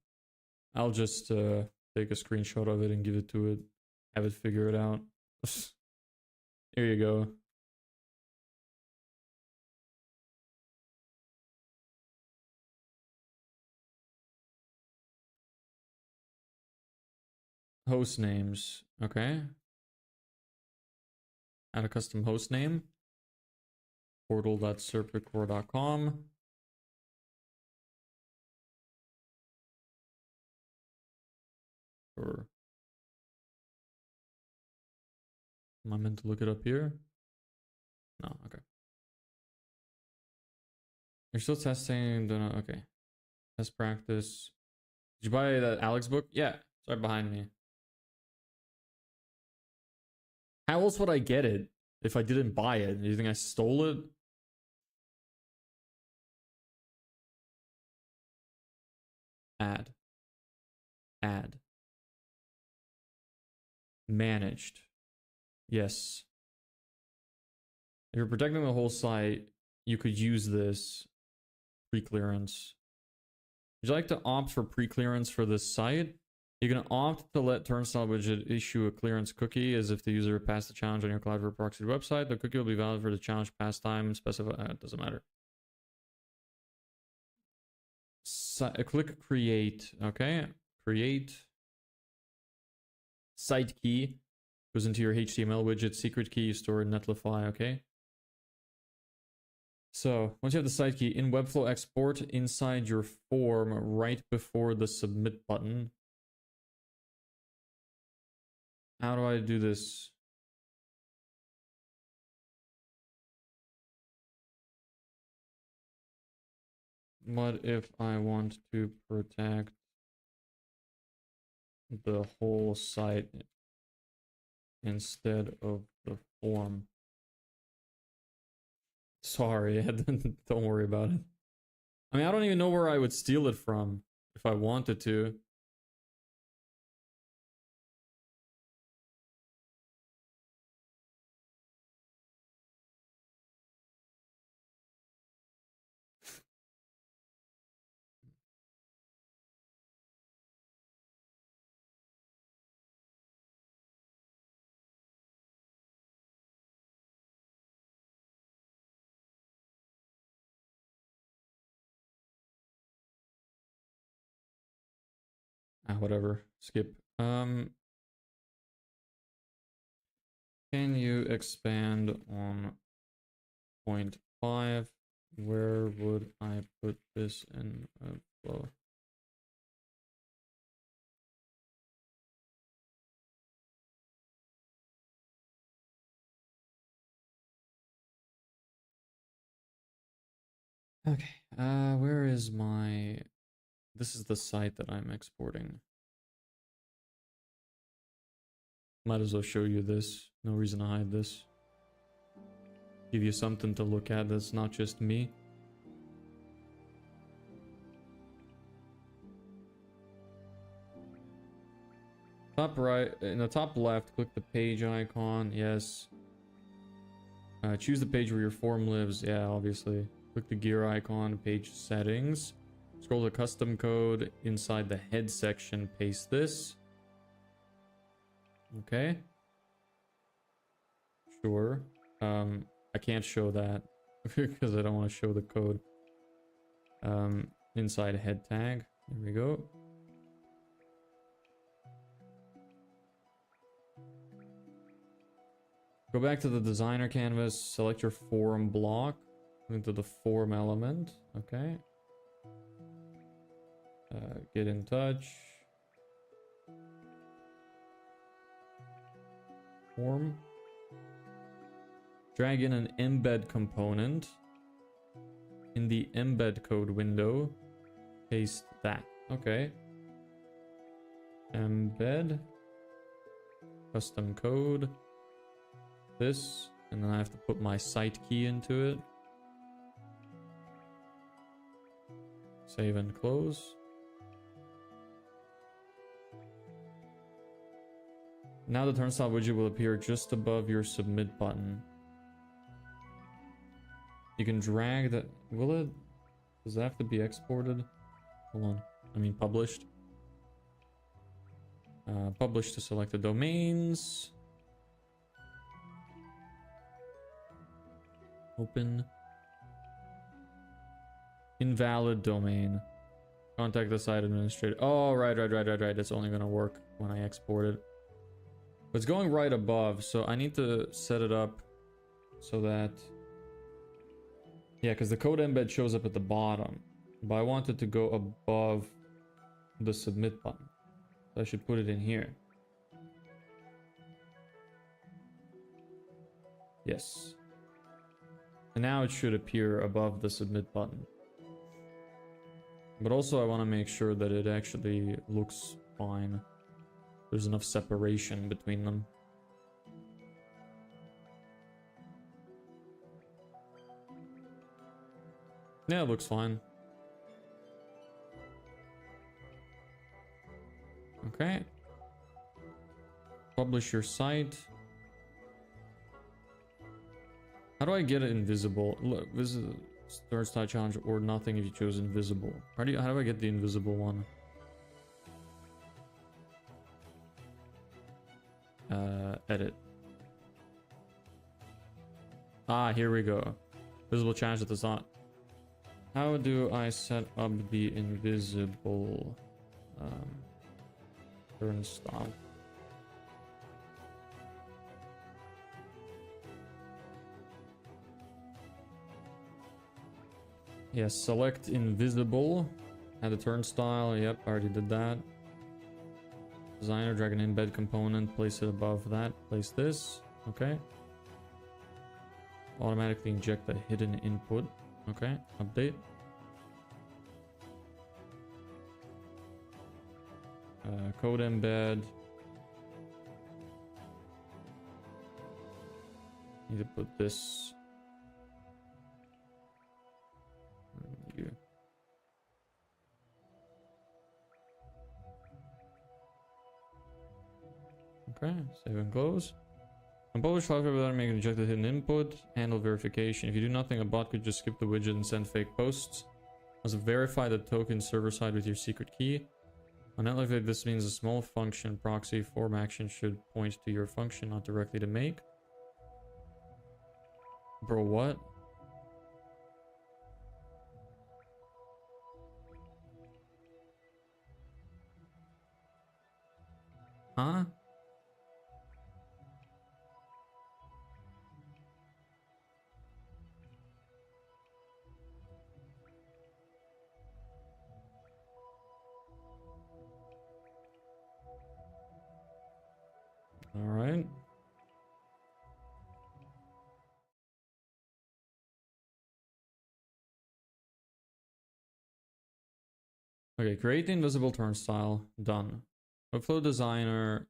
I'll just take a screenshot of it and give it to it. Have it figure it out. Here you go. Host names. Okay. Add a custom host name. Portal.serpentcore.com. Or am I meant to look it up here? No, okay. You're still testing, don't know, okay. Test practice. Did you buy that Alex book? Yeah, it's right behind me. How else would I get it if I didn't buy it? Do you think I stole it? Add. Managed. Yes. If you're protecting the whole site, you could use this pre-clearance. Would you like to opt for pre-clearance for this site? You can opt to let Turnstile widget issue a clearance cookie as if the user passed the challenge on your cloud for proxy website. The cookie will be valid for the challenge pass time specified. It doesn't matter. Click create. Okay. Create. Site key goes into your HTML widget. Secret key you store in Netlify. Okay. So once you have the site key in Webflow export inside your form right before the submit button. How do I do this? What if I want to protect the whole site instead of the form? Sorry, don't worry about it. I mean, I don't even know where I would steal it from if I wanted to. Whatever. Skip. Can you expand on point 5? Where would I put this in Webflow? Okay. Where is my... This is the site that I'm exporting. Might as well show you this. No reason to hide this. Give you something to look at that's not just me. Top right, in the top left, click the page icon. Yes. Choose the page where your form lives. Yeah, obviously. Click the gear icon, page settings. Scroll to custom code. Inside the head section, paste this. Okay. Sure. I can't show that because I don't want to show the code. Inside head tag. There we go. Go back to the designer canvas, select your form block, into the form element. Okay. Get in touch. Form. Drag in an embed component. In the embed code window, paste that. Okay. Embed. Custom code. This. And then I have to put my site key into it. Save and close. Now the turnstile widget will appear just above your submit button. You can drag that. Will it? Does that have to be exported? Hold on. I mean published. Publish to selected domains. Open. Invalid domain. Contact the site administrator. Oh, right. It's only gonna work when I export it. But it's going right above, so I need to set it up so that... Yeah, because the code embed shows up at the bottom. But I want it to go above the submit button. So I should put it in here. Yes. And now it should appear above the submit button. But also I want to make sure that it actually looks fine. There's enough separation between them. Yeah, it looks fine. Okay. Publish your site. How do I get it invisible? Look, this is third style challenge or nothing if you chose invisible. How do I get the invisible one? Edit. Ah, here we go. Visible challenge at the start. How do I set up the invisible turn style? Yes, select invisible. Add the turnstile. Yep, already did that. Designer, drag an embed component, place it above that. Place this. Okay. Automatically inject the hidden input. Okay, update. Code embed. Need to put this. Okay, save and close. Unpublish file without making inject the hidden input. Handle verification. If you do nothing, a bot could just skip the widget and send fake posts. Must verify the token server side with your secret key. On network, this means a small function proxy form action should point to your function, not directly to make. Bro, what? Huh? All right. Okay, create the invisible turnstile. Done. Workflow designer.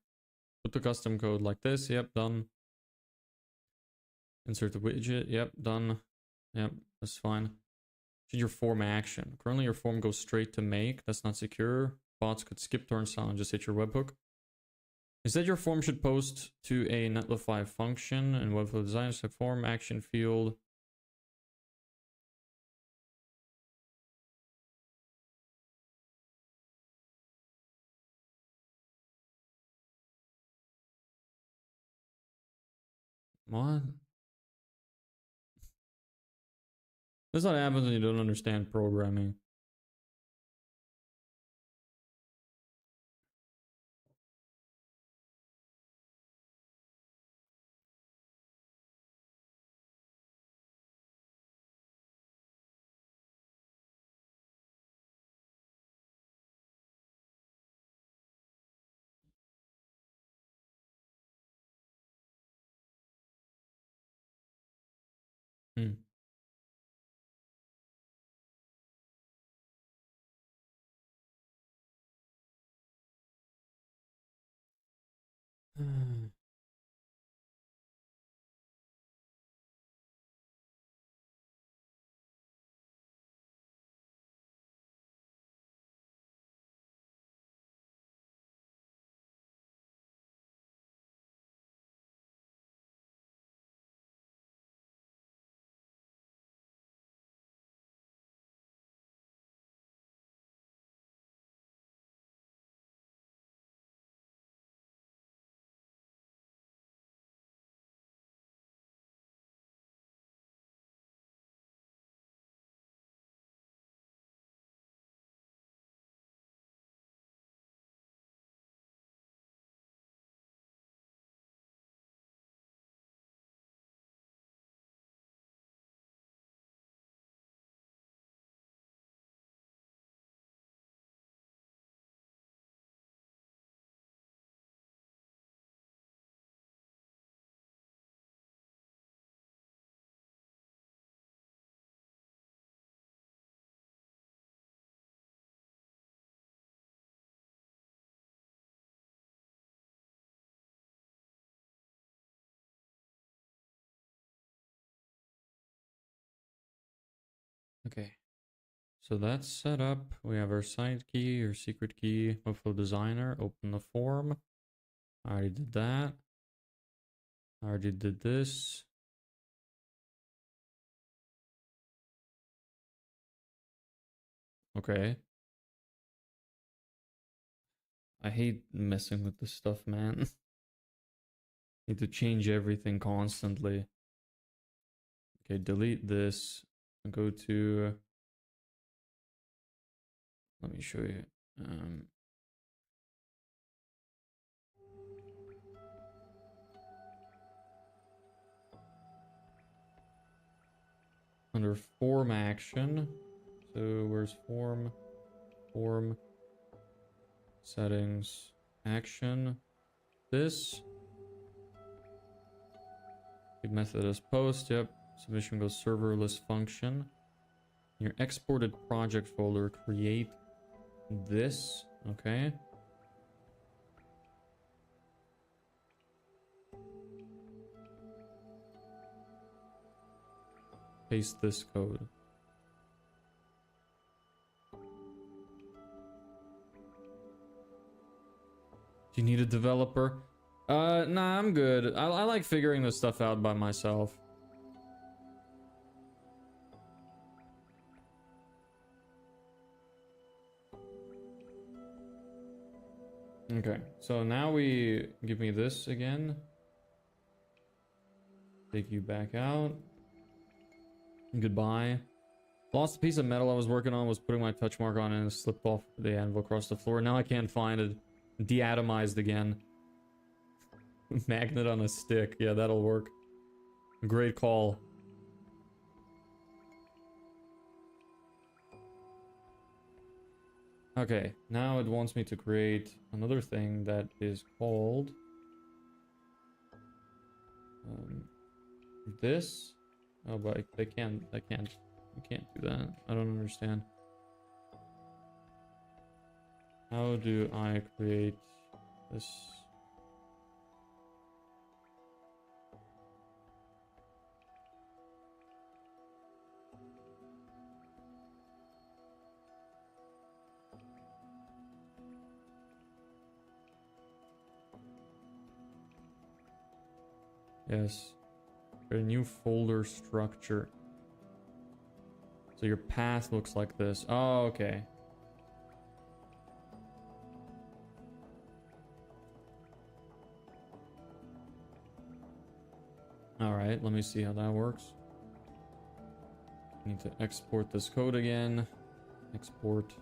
Put the custom code like this. Yep, done. Insert the widget. Yep, done. Yep, that's fine. Should your form action. Currently your form goes straight to make. That's not secure. Bots could skip turnstile and just hit your webhook. Instead, your form should post to a netlify function and webflow designer select form action field. What? This is what happens when you don't understand programming. Hmm. Okay. So that's set up. We have our side key, our secret key, workflow designer, open the form. I already did that. I already did this. Okay. I hate messing with this stuff, man. Need to change everything constantly. Okay, delete this. Go to... Let me show you. Under form action. So where's form? Form. Settings. Action. This. Keep method as post. Yep. Submission goes serverless function. Your exported project folder. Create this. Okay. Paste this code. Do you need a developer? Nah, I'm good. I like figuring this stuff out by myself. Okay, so now we give me this again. Take you back out. Goodbye. Lost a piece of metal I was working on, was putting my touch mark on it and slipped off the anvil across the floor. Now I can't find it. Deatomized again. Magnet on a stick. Yeah, that'll work. Great call. Okay, now it wants me to create another thing that is called this. Oh, but I can't do that. I don't understand. How do I create this? Yes. Create a new folder structure. So your path looks like this. Oh, okay. Alright, let me see how that works. Need to export this code again. Export.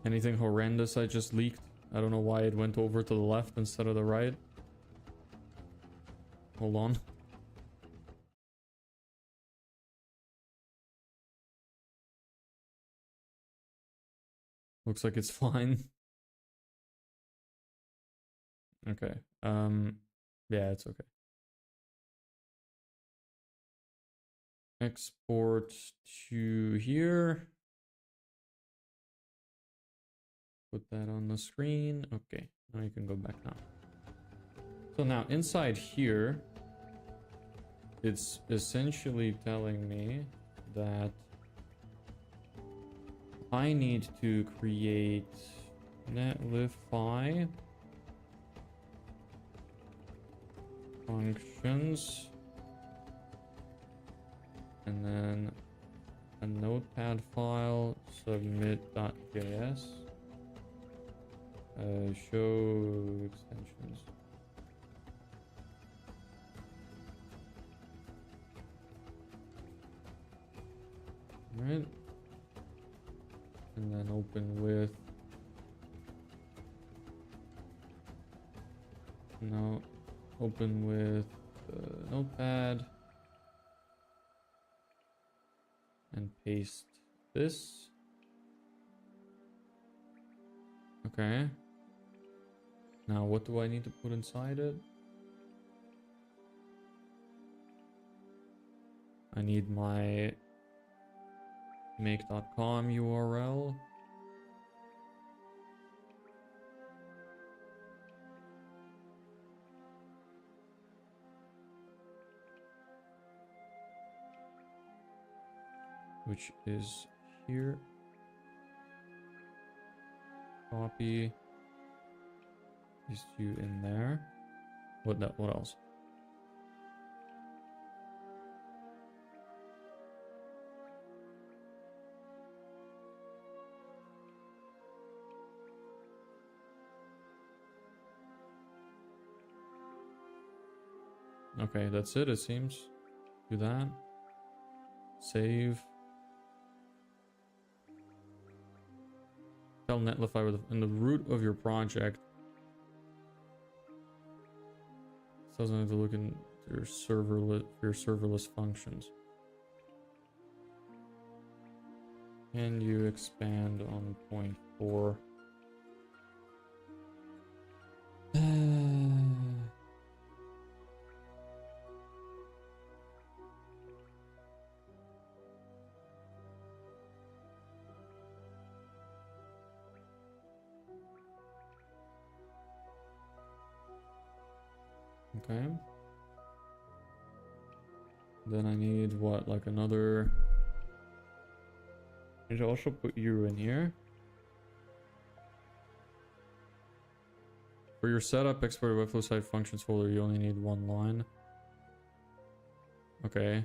Anything horrendous I just leaked? I don't know why it went over to the left instead of the right. Hold on. Looks like it's fine. Okay. Yeah, it's okay. Export to here. Put that on the screen. Okay, now you can go back now. So now inside here, it's essentially telling me that I need to create netlify functions and then a notepad file submit.js. Show extensions. Alright. And then open with... No. Open with notepad. And paste this. Okay. Now what do I need to put inside it? I need my make.com URL. which is here. Copy these two in there. What else? Okay, that's it seems. Do that. Save. Tell Netlify in the root of your project. It doesn't have to look in your serverless functions. Can you expand on point 4? Okay. Then I need what, like another... I need to also put you in here. For your setup, export webflow site functions folder, you only need one line. Okay.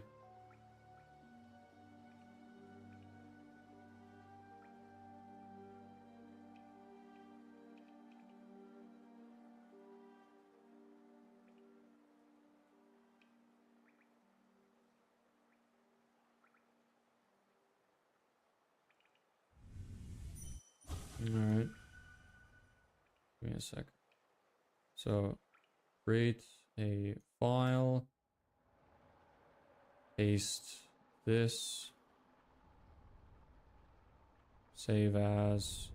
Alright. Give me a sec. So, create a file. Paste this. Save as.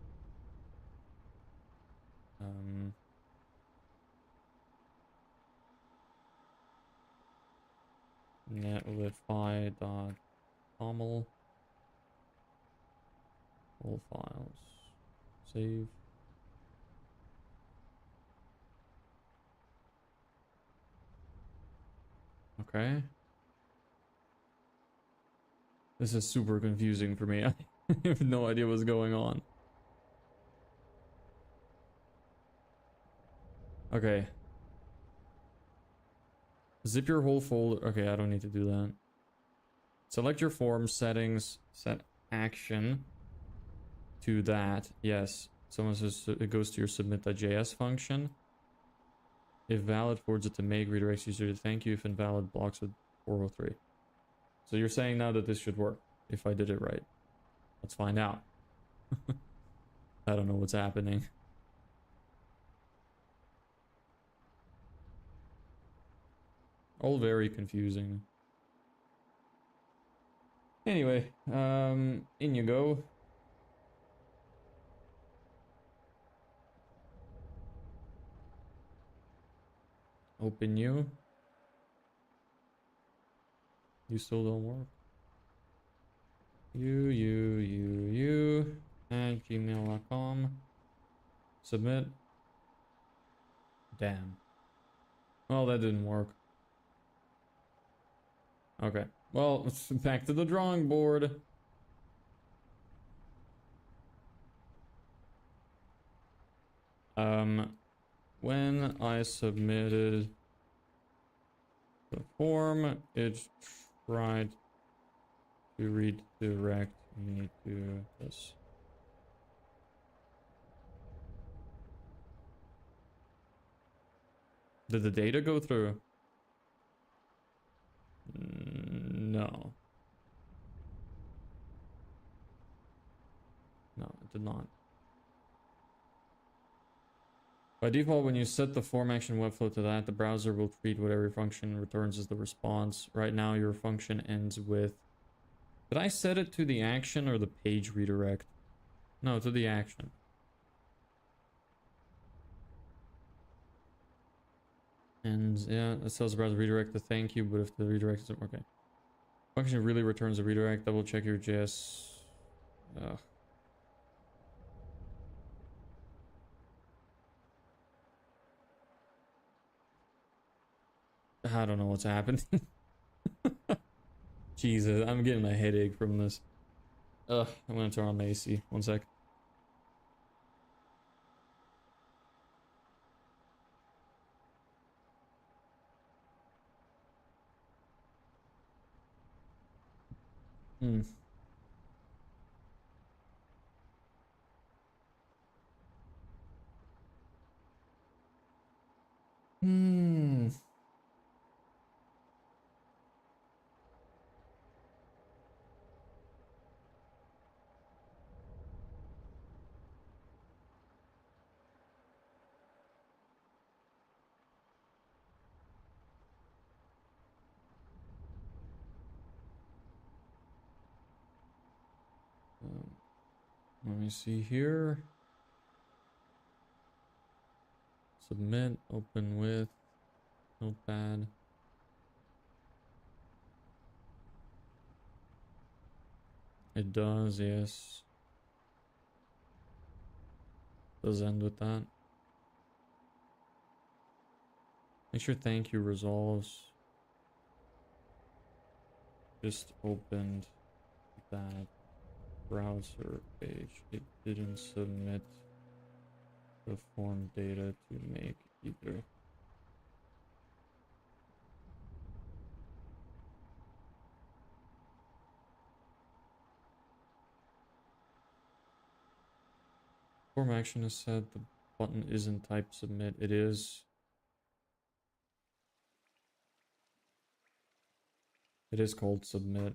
Netlify.toml. All files. Save. Okay. This is super confusing for me. I have no idea what's going on. Okay. Zip your whole folder. Okay, I don't need to do that. Select your form settings, set action to that. Yes. Someone says it goes to your submit.js function. If valid, forwards it to make, redirects user to thank you. If invalid, blocks with 403. So you're saying now that this should work if I did it right. Let's find out. I don't know what's happening. All very confusing. Anyway, in you go. Open you. You still don't work. You at gmail.com. Submit. Damn. Well, that didn't work. Okay. Well, back to the drawing board. When I submitted the form, it tried to redirect me to this. Did the data go through? No. No, it did not. By default, when you set the form action webflow to that, the browser will treat whatever function returns as the response. Right now, your function ends with... Did I set it to the action or the page redirect? No, to the action. And yeah, it tells the browser redirect the thank you, but if the redirect isn't okay. Function really returns a redirect. Double check your JS. Ugh. I don't know what's happening. Jesus, I'm getting a headache from this. I'm gonna turn on my AC. One sec. Hmm. Hmm. Let me see here. Submit, open with notepad. It does, yes. Does end with that. Make sure thank you resolves. Just opened that browser page. It didn't submit the form data to make either. Form action is set. The button isn't type submit. It is. It is called submit.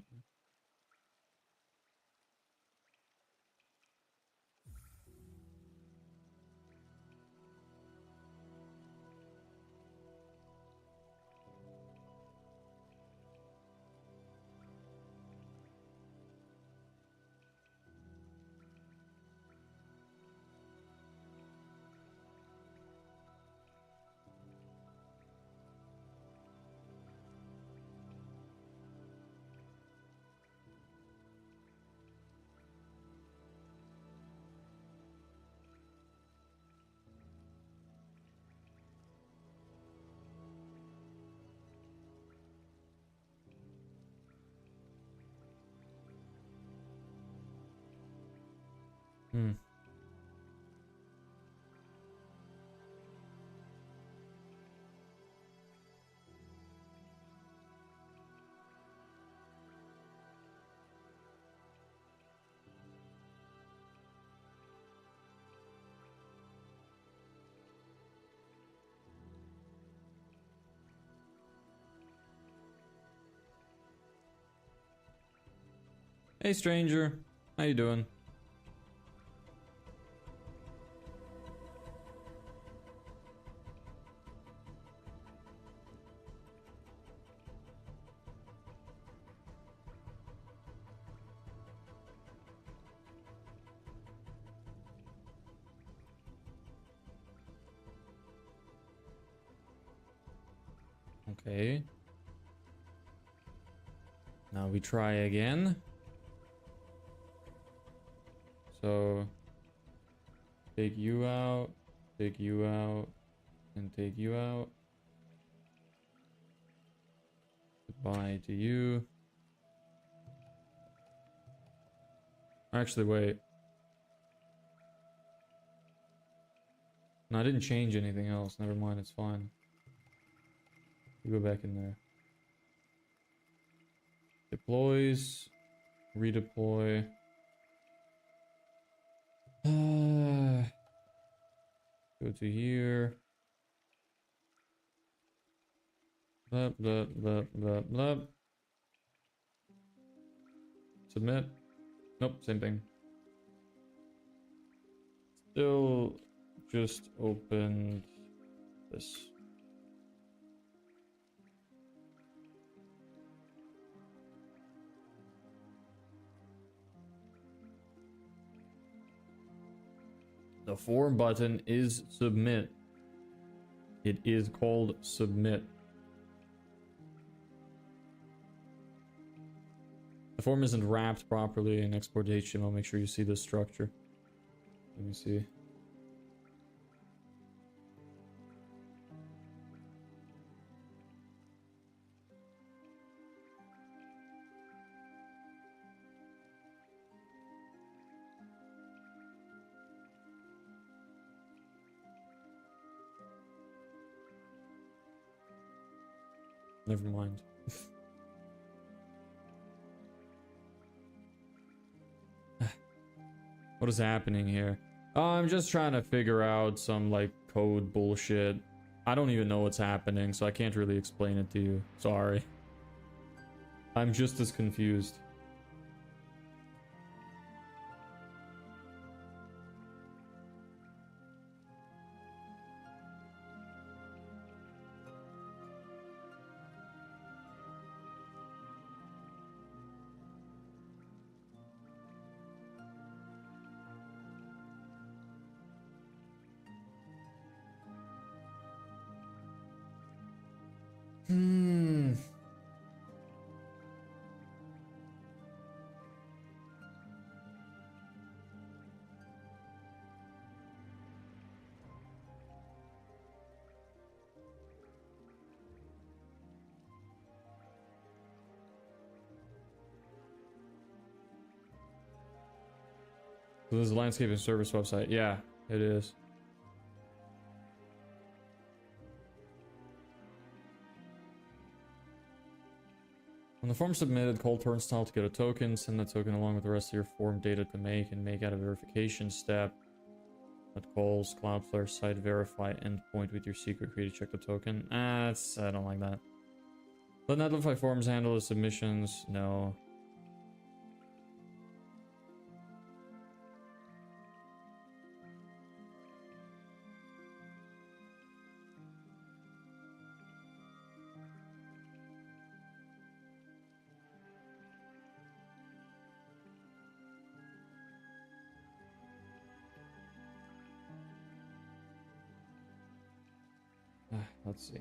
Hmm. Hey stranger, how you doing? Okay. Now we try again. So take you out, and take you out. Goodbye to you. Actually, wait. No, I didn't change anything else. Never mind, it's fine. You go back in there. Deploys. Redeploy. Go to here. Blah, blah, blah, blah, blah. Submit. Nope, same thing. Still just opened this. The form button is submit. It is called submit. The form isn't wrapped properly in export HTML. Make sure you see the structure. Let me see. Never mind. What is happening here? Oh, I'm just trying to figure out some like code bullshit. I don't even know what's happening, so I can't really explain it to you. Sorry. I'm just as confused. Hmm. So this is a landscaping service website. Yeah, it is. When the form submitted, call turnstile to get a token. Send the token along with the rest of your form data to make and make out a verification step. That calls Cloudflare site verify endpoint with your secret key to check the token. I don't like that. Let Netlify forms handle the submissions. No. Let's see.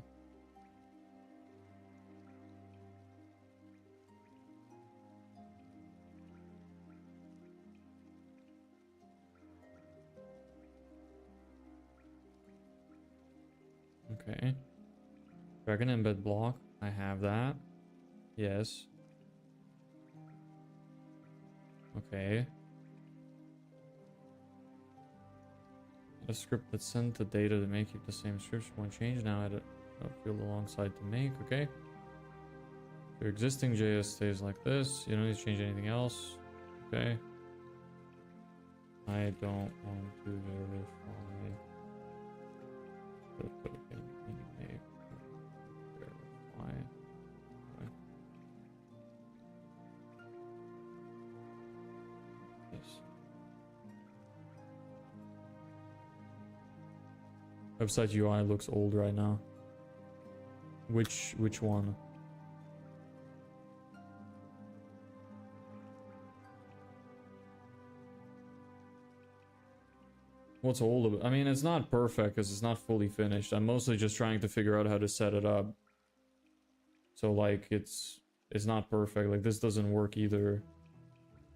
Okay. Drag an embed block. I have that. Yes. Okay. A script that sent the data to make it the same description. One change now. Add a field alongside to make. Okay. Your existing JS stays like this. You don't need to change anything else. Okay. I don't want to verify the token in make. Verify. Okay. Yes. Website UI looks old right now. Which one? What's old? I mean, it's not perfect because it's not fully finished. I'm mostly just trying to figure out how to set it up. So like it's not perfect. Like this doesn't work either.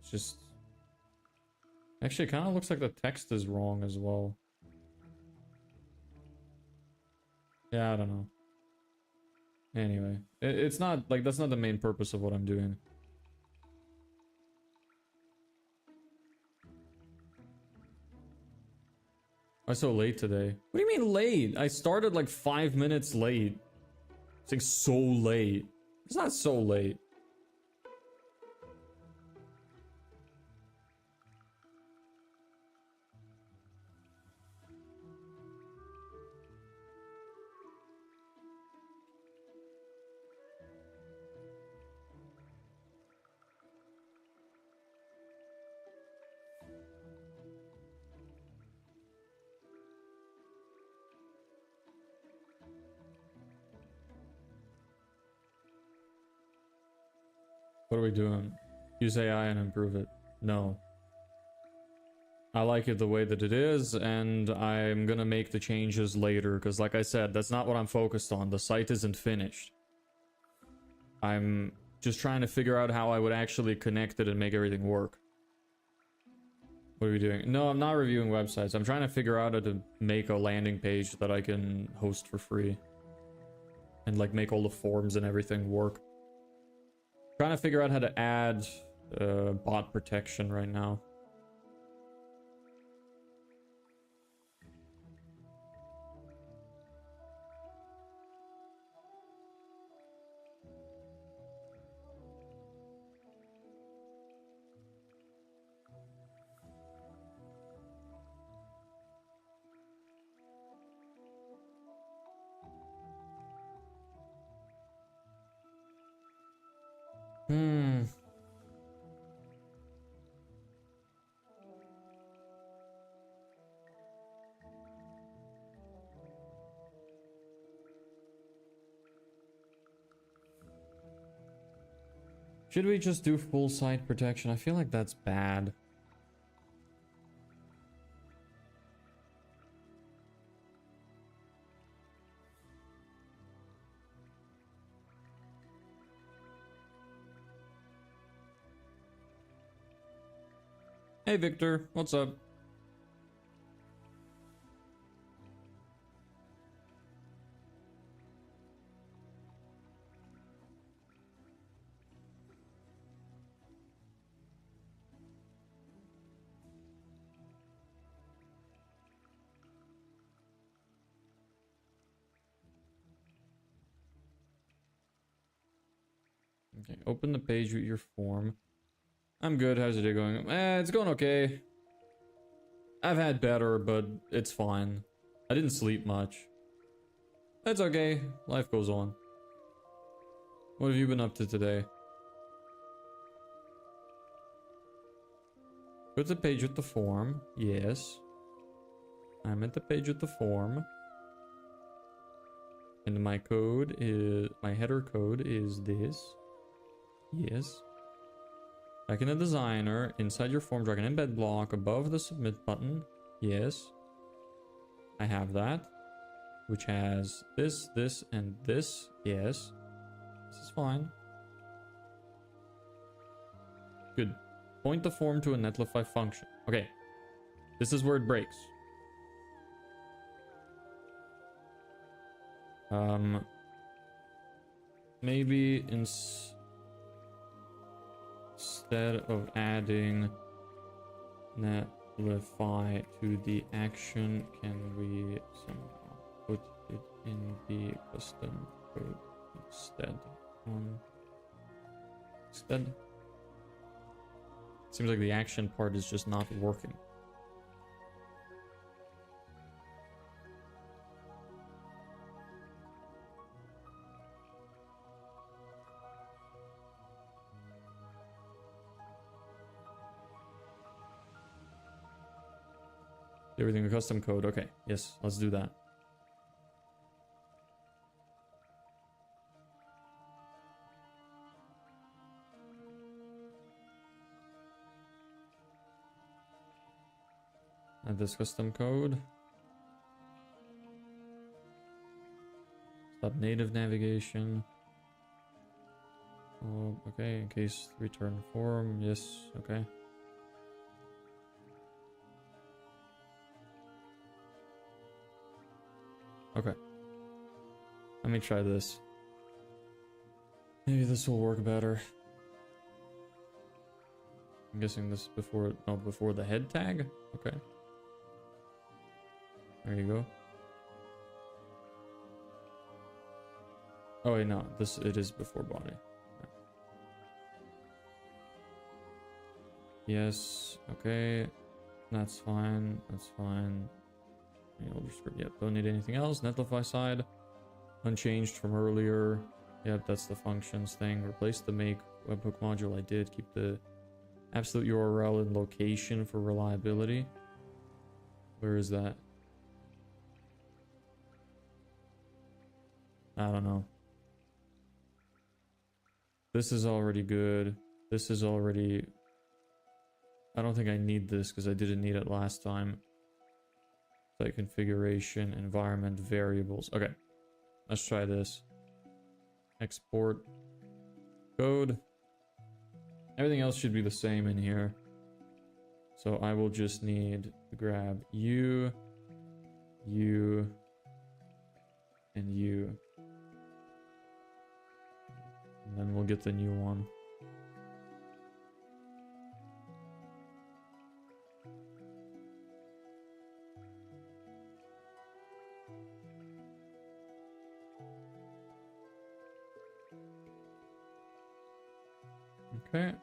It's just actually it kind of looks like the text is wrong as well. Yeah, I don't know. Anyway, it's not like that's not the main purpose of what I'm doing. Why so late today? What do you mean late? I started like 5 minutes late. It's like so late. It's not so late. What are we doing? Use AI and improve it. No. I like it the way that it is, and I'm gonna make the changes later, because like I said, that's not what I'm focused on. The site isn't finished. I'm just trying to figure out how I would actually connect it and make everything work. What are we doing? No, I'm not reviewing websites. I'm trying to figure out how to make a landing page that I can host for free. And like make all the forms and everything work. Trying to figure out how to add bot protection right now. Hmm. Should we just do full site protection? I feel like that's bad. Hey Victor, what's up? Okay, open the page with your form. I'm good, how's your day going? It's going okay. I've had better, but it's fine. I didn't sleep much. That's okay, life goes on. What have you been up to today? Go to the page with the form, yes. I'm at the page with the form. And my code is, my header code is this. Yes. Back in the designer, inside your form, drag an embed block above the submit button. Yes. I have that. Which has this, this, and this. Yes. This is fine. Good. Point the form to a netlify function. Okay. This is where it breaks. Maybe instead of adding netlify to the action, can we somehow put it in the custom code instead? Instead. Seems like the action part is just not working. Everything in custom code. Okay, yes, let's do that. Add this custom code. Stop native navigation. Oh, okay, in case return form. Yes, okay. Okay. Let me try this. Maybe this will work better. I'm guessing this before, no, before the head tag? Okay. There you go. Oh wait, no, this, it is before body. Okay. Yes, okay. That's fine, that's fine. Yep, don't need anything else. Netlify side, unchanged from earlier. Yep, that's the functions thing. Replace the make webhook module. I did keep the absolute URL and location for reliability. Where is that? I don't know. This is already good. This is already... I don't think I need this because I didn't need it last time. Site configuration, environment, variables. Okay, let's try this. Export code. Everything else should be the same in here. So I will just need to grab you, you, and you. And then we'll get the new one. Okay,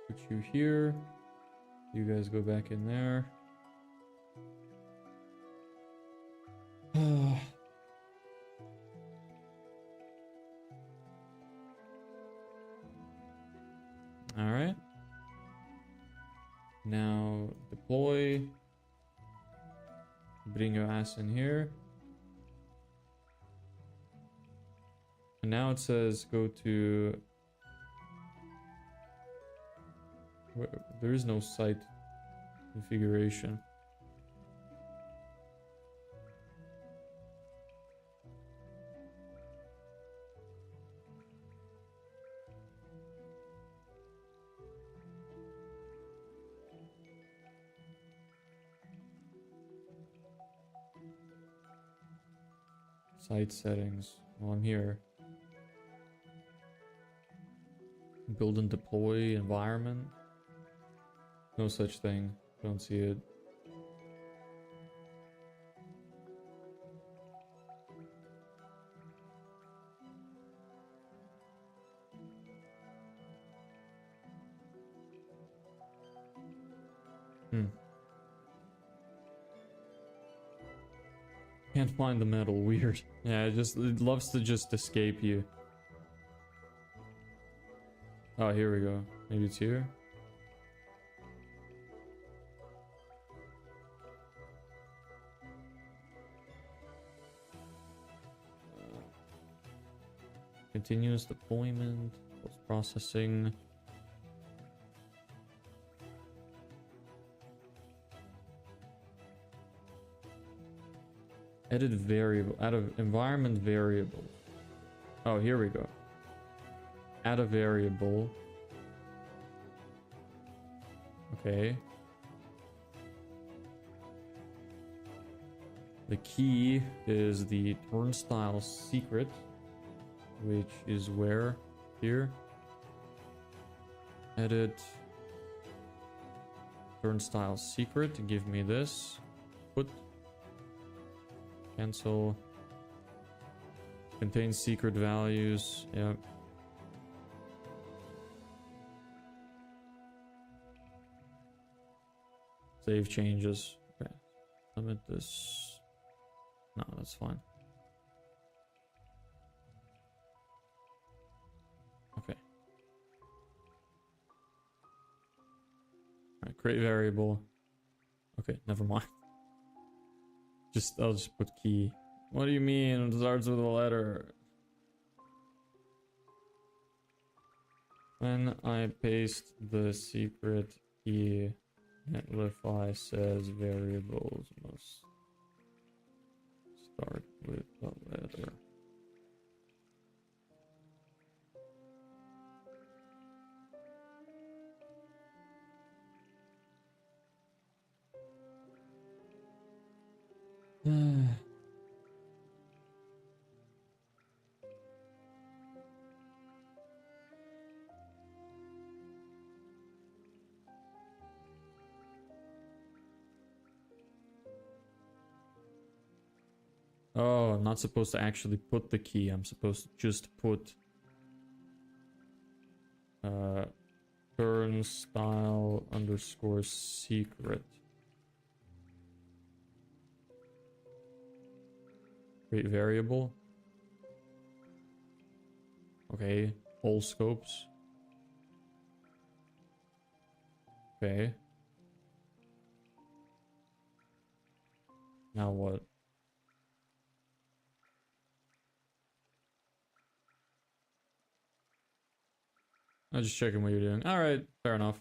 put you here. You guys go back in there. Now deploy. Bring your ass in here. And now it says go to... There is no site configuration. Site settings. Well, I'm here. Build and deploy environment. No such thing. Don't see it. Can't find the metal. Weird. Yeah, it loves to just escape you. Oh, here we go. Maybe it's here. Continuous deployment, post-processing. Edit variable, add a environment variable. Oh, here we go. Add a variable. Okay. The key is the turnstile secret, which is where? Here. Edit turnstile secret. Give me this. Put. Cancel. Contains secret values. Yep. Save changes. Okay. Limit this. No, that's fine. Okay. Alright, create variable. Okay, never mind. I'll just put key. What do you mean it starts with a letter? When I paste the secret key, Netlify says variables must start with a letter. Oh, I'm not supposed to actually put the key. I'm supposed to just put turnstile underscore secret. Create variable. Okay, all scopes. Okay. Now what? I'm just checking what you're doing. Alright, fair enough.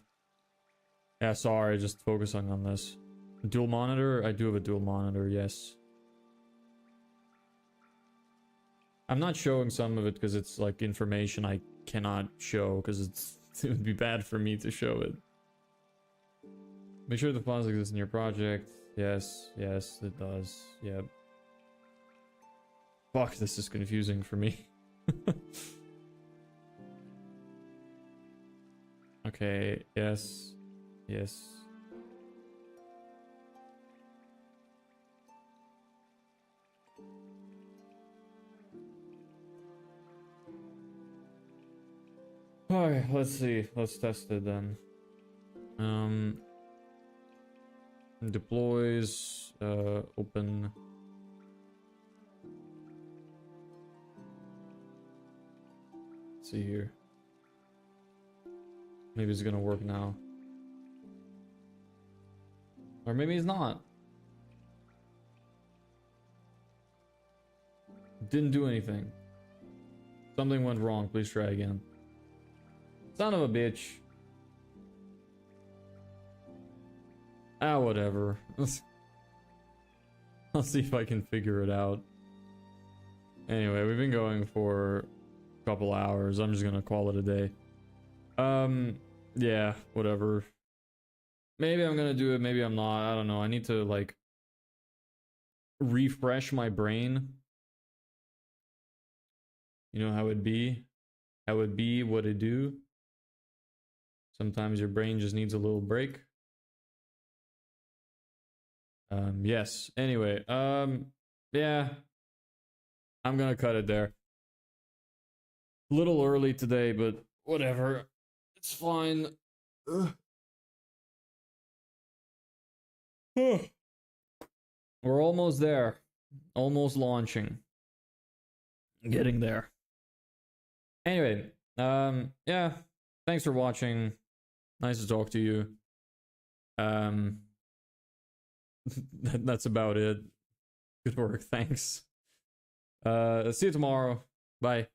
Yeah, sorry, just focusing on this. Dual monitor? I do have a dual monitor, yes. I'm not showing some of it because it's like information I cannot show because it would be bad for me to show it. Make sure the files exist in your project. Yes, yes, it does. Yep. Fuck, this is confusing for me. Okay, yes, yes. Alright, let's see. Let's test it then. Deploys, open. Let's see here. Maybe it's gonna work now. Or maybe he's not. Didn't do anything. Something went wrong. Please try again. Son of a bitch. Ah, whatever. I'll see if I can figure it out. Anyway, we've been going for a couple hours. I'm just gonna call it a day. Yeah, whatever. Maybe I'm gonna do it, maybe I'm not. I don't know. I need to, like, refresh my brain. You know how it be? How it be, what it do. Sometimes your brain just needs a little break. Yes. Anyway, yeah. I'm gonna cut it there. A little early today, but whatever. It's fine. Ugh. We're almost there. Almost launching. Getting there. Anyway, yeah. Thanks for watching. Nice to talk to you. That's about it. Good work. Thanks. See you tomorrow. Bye.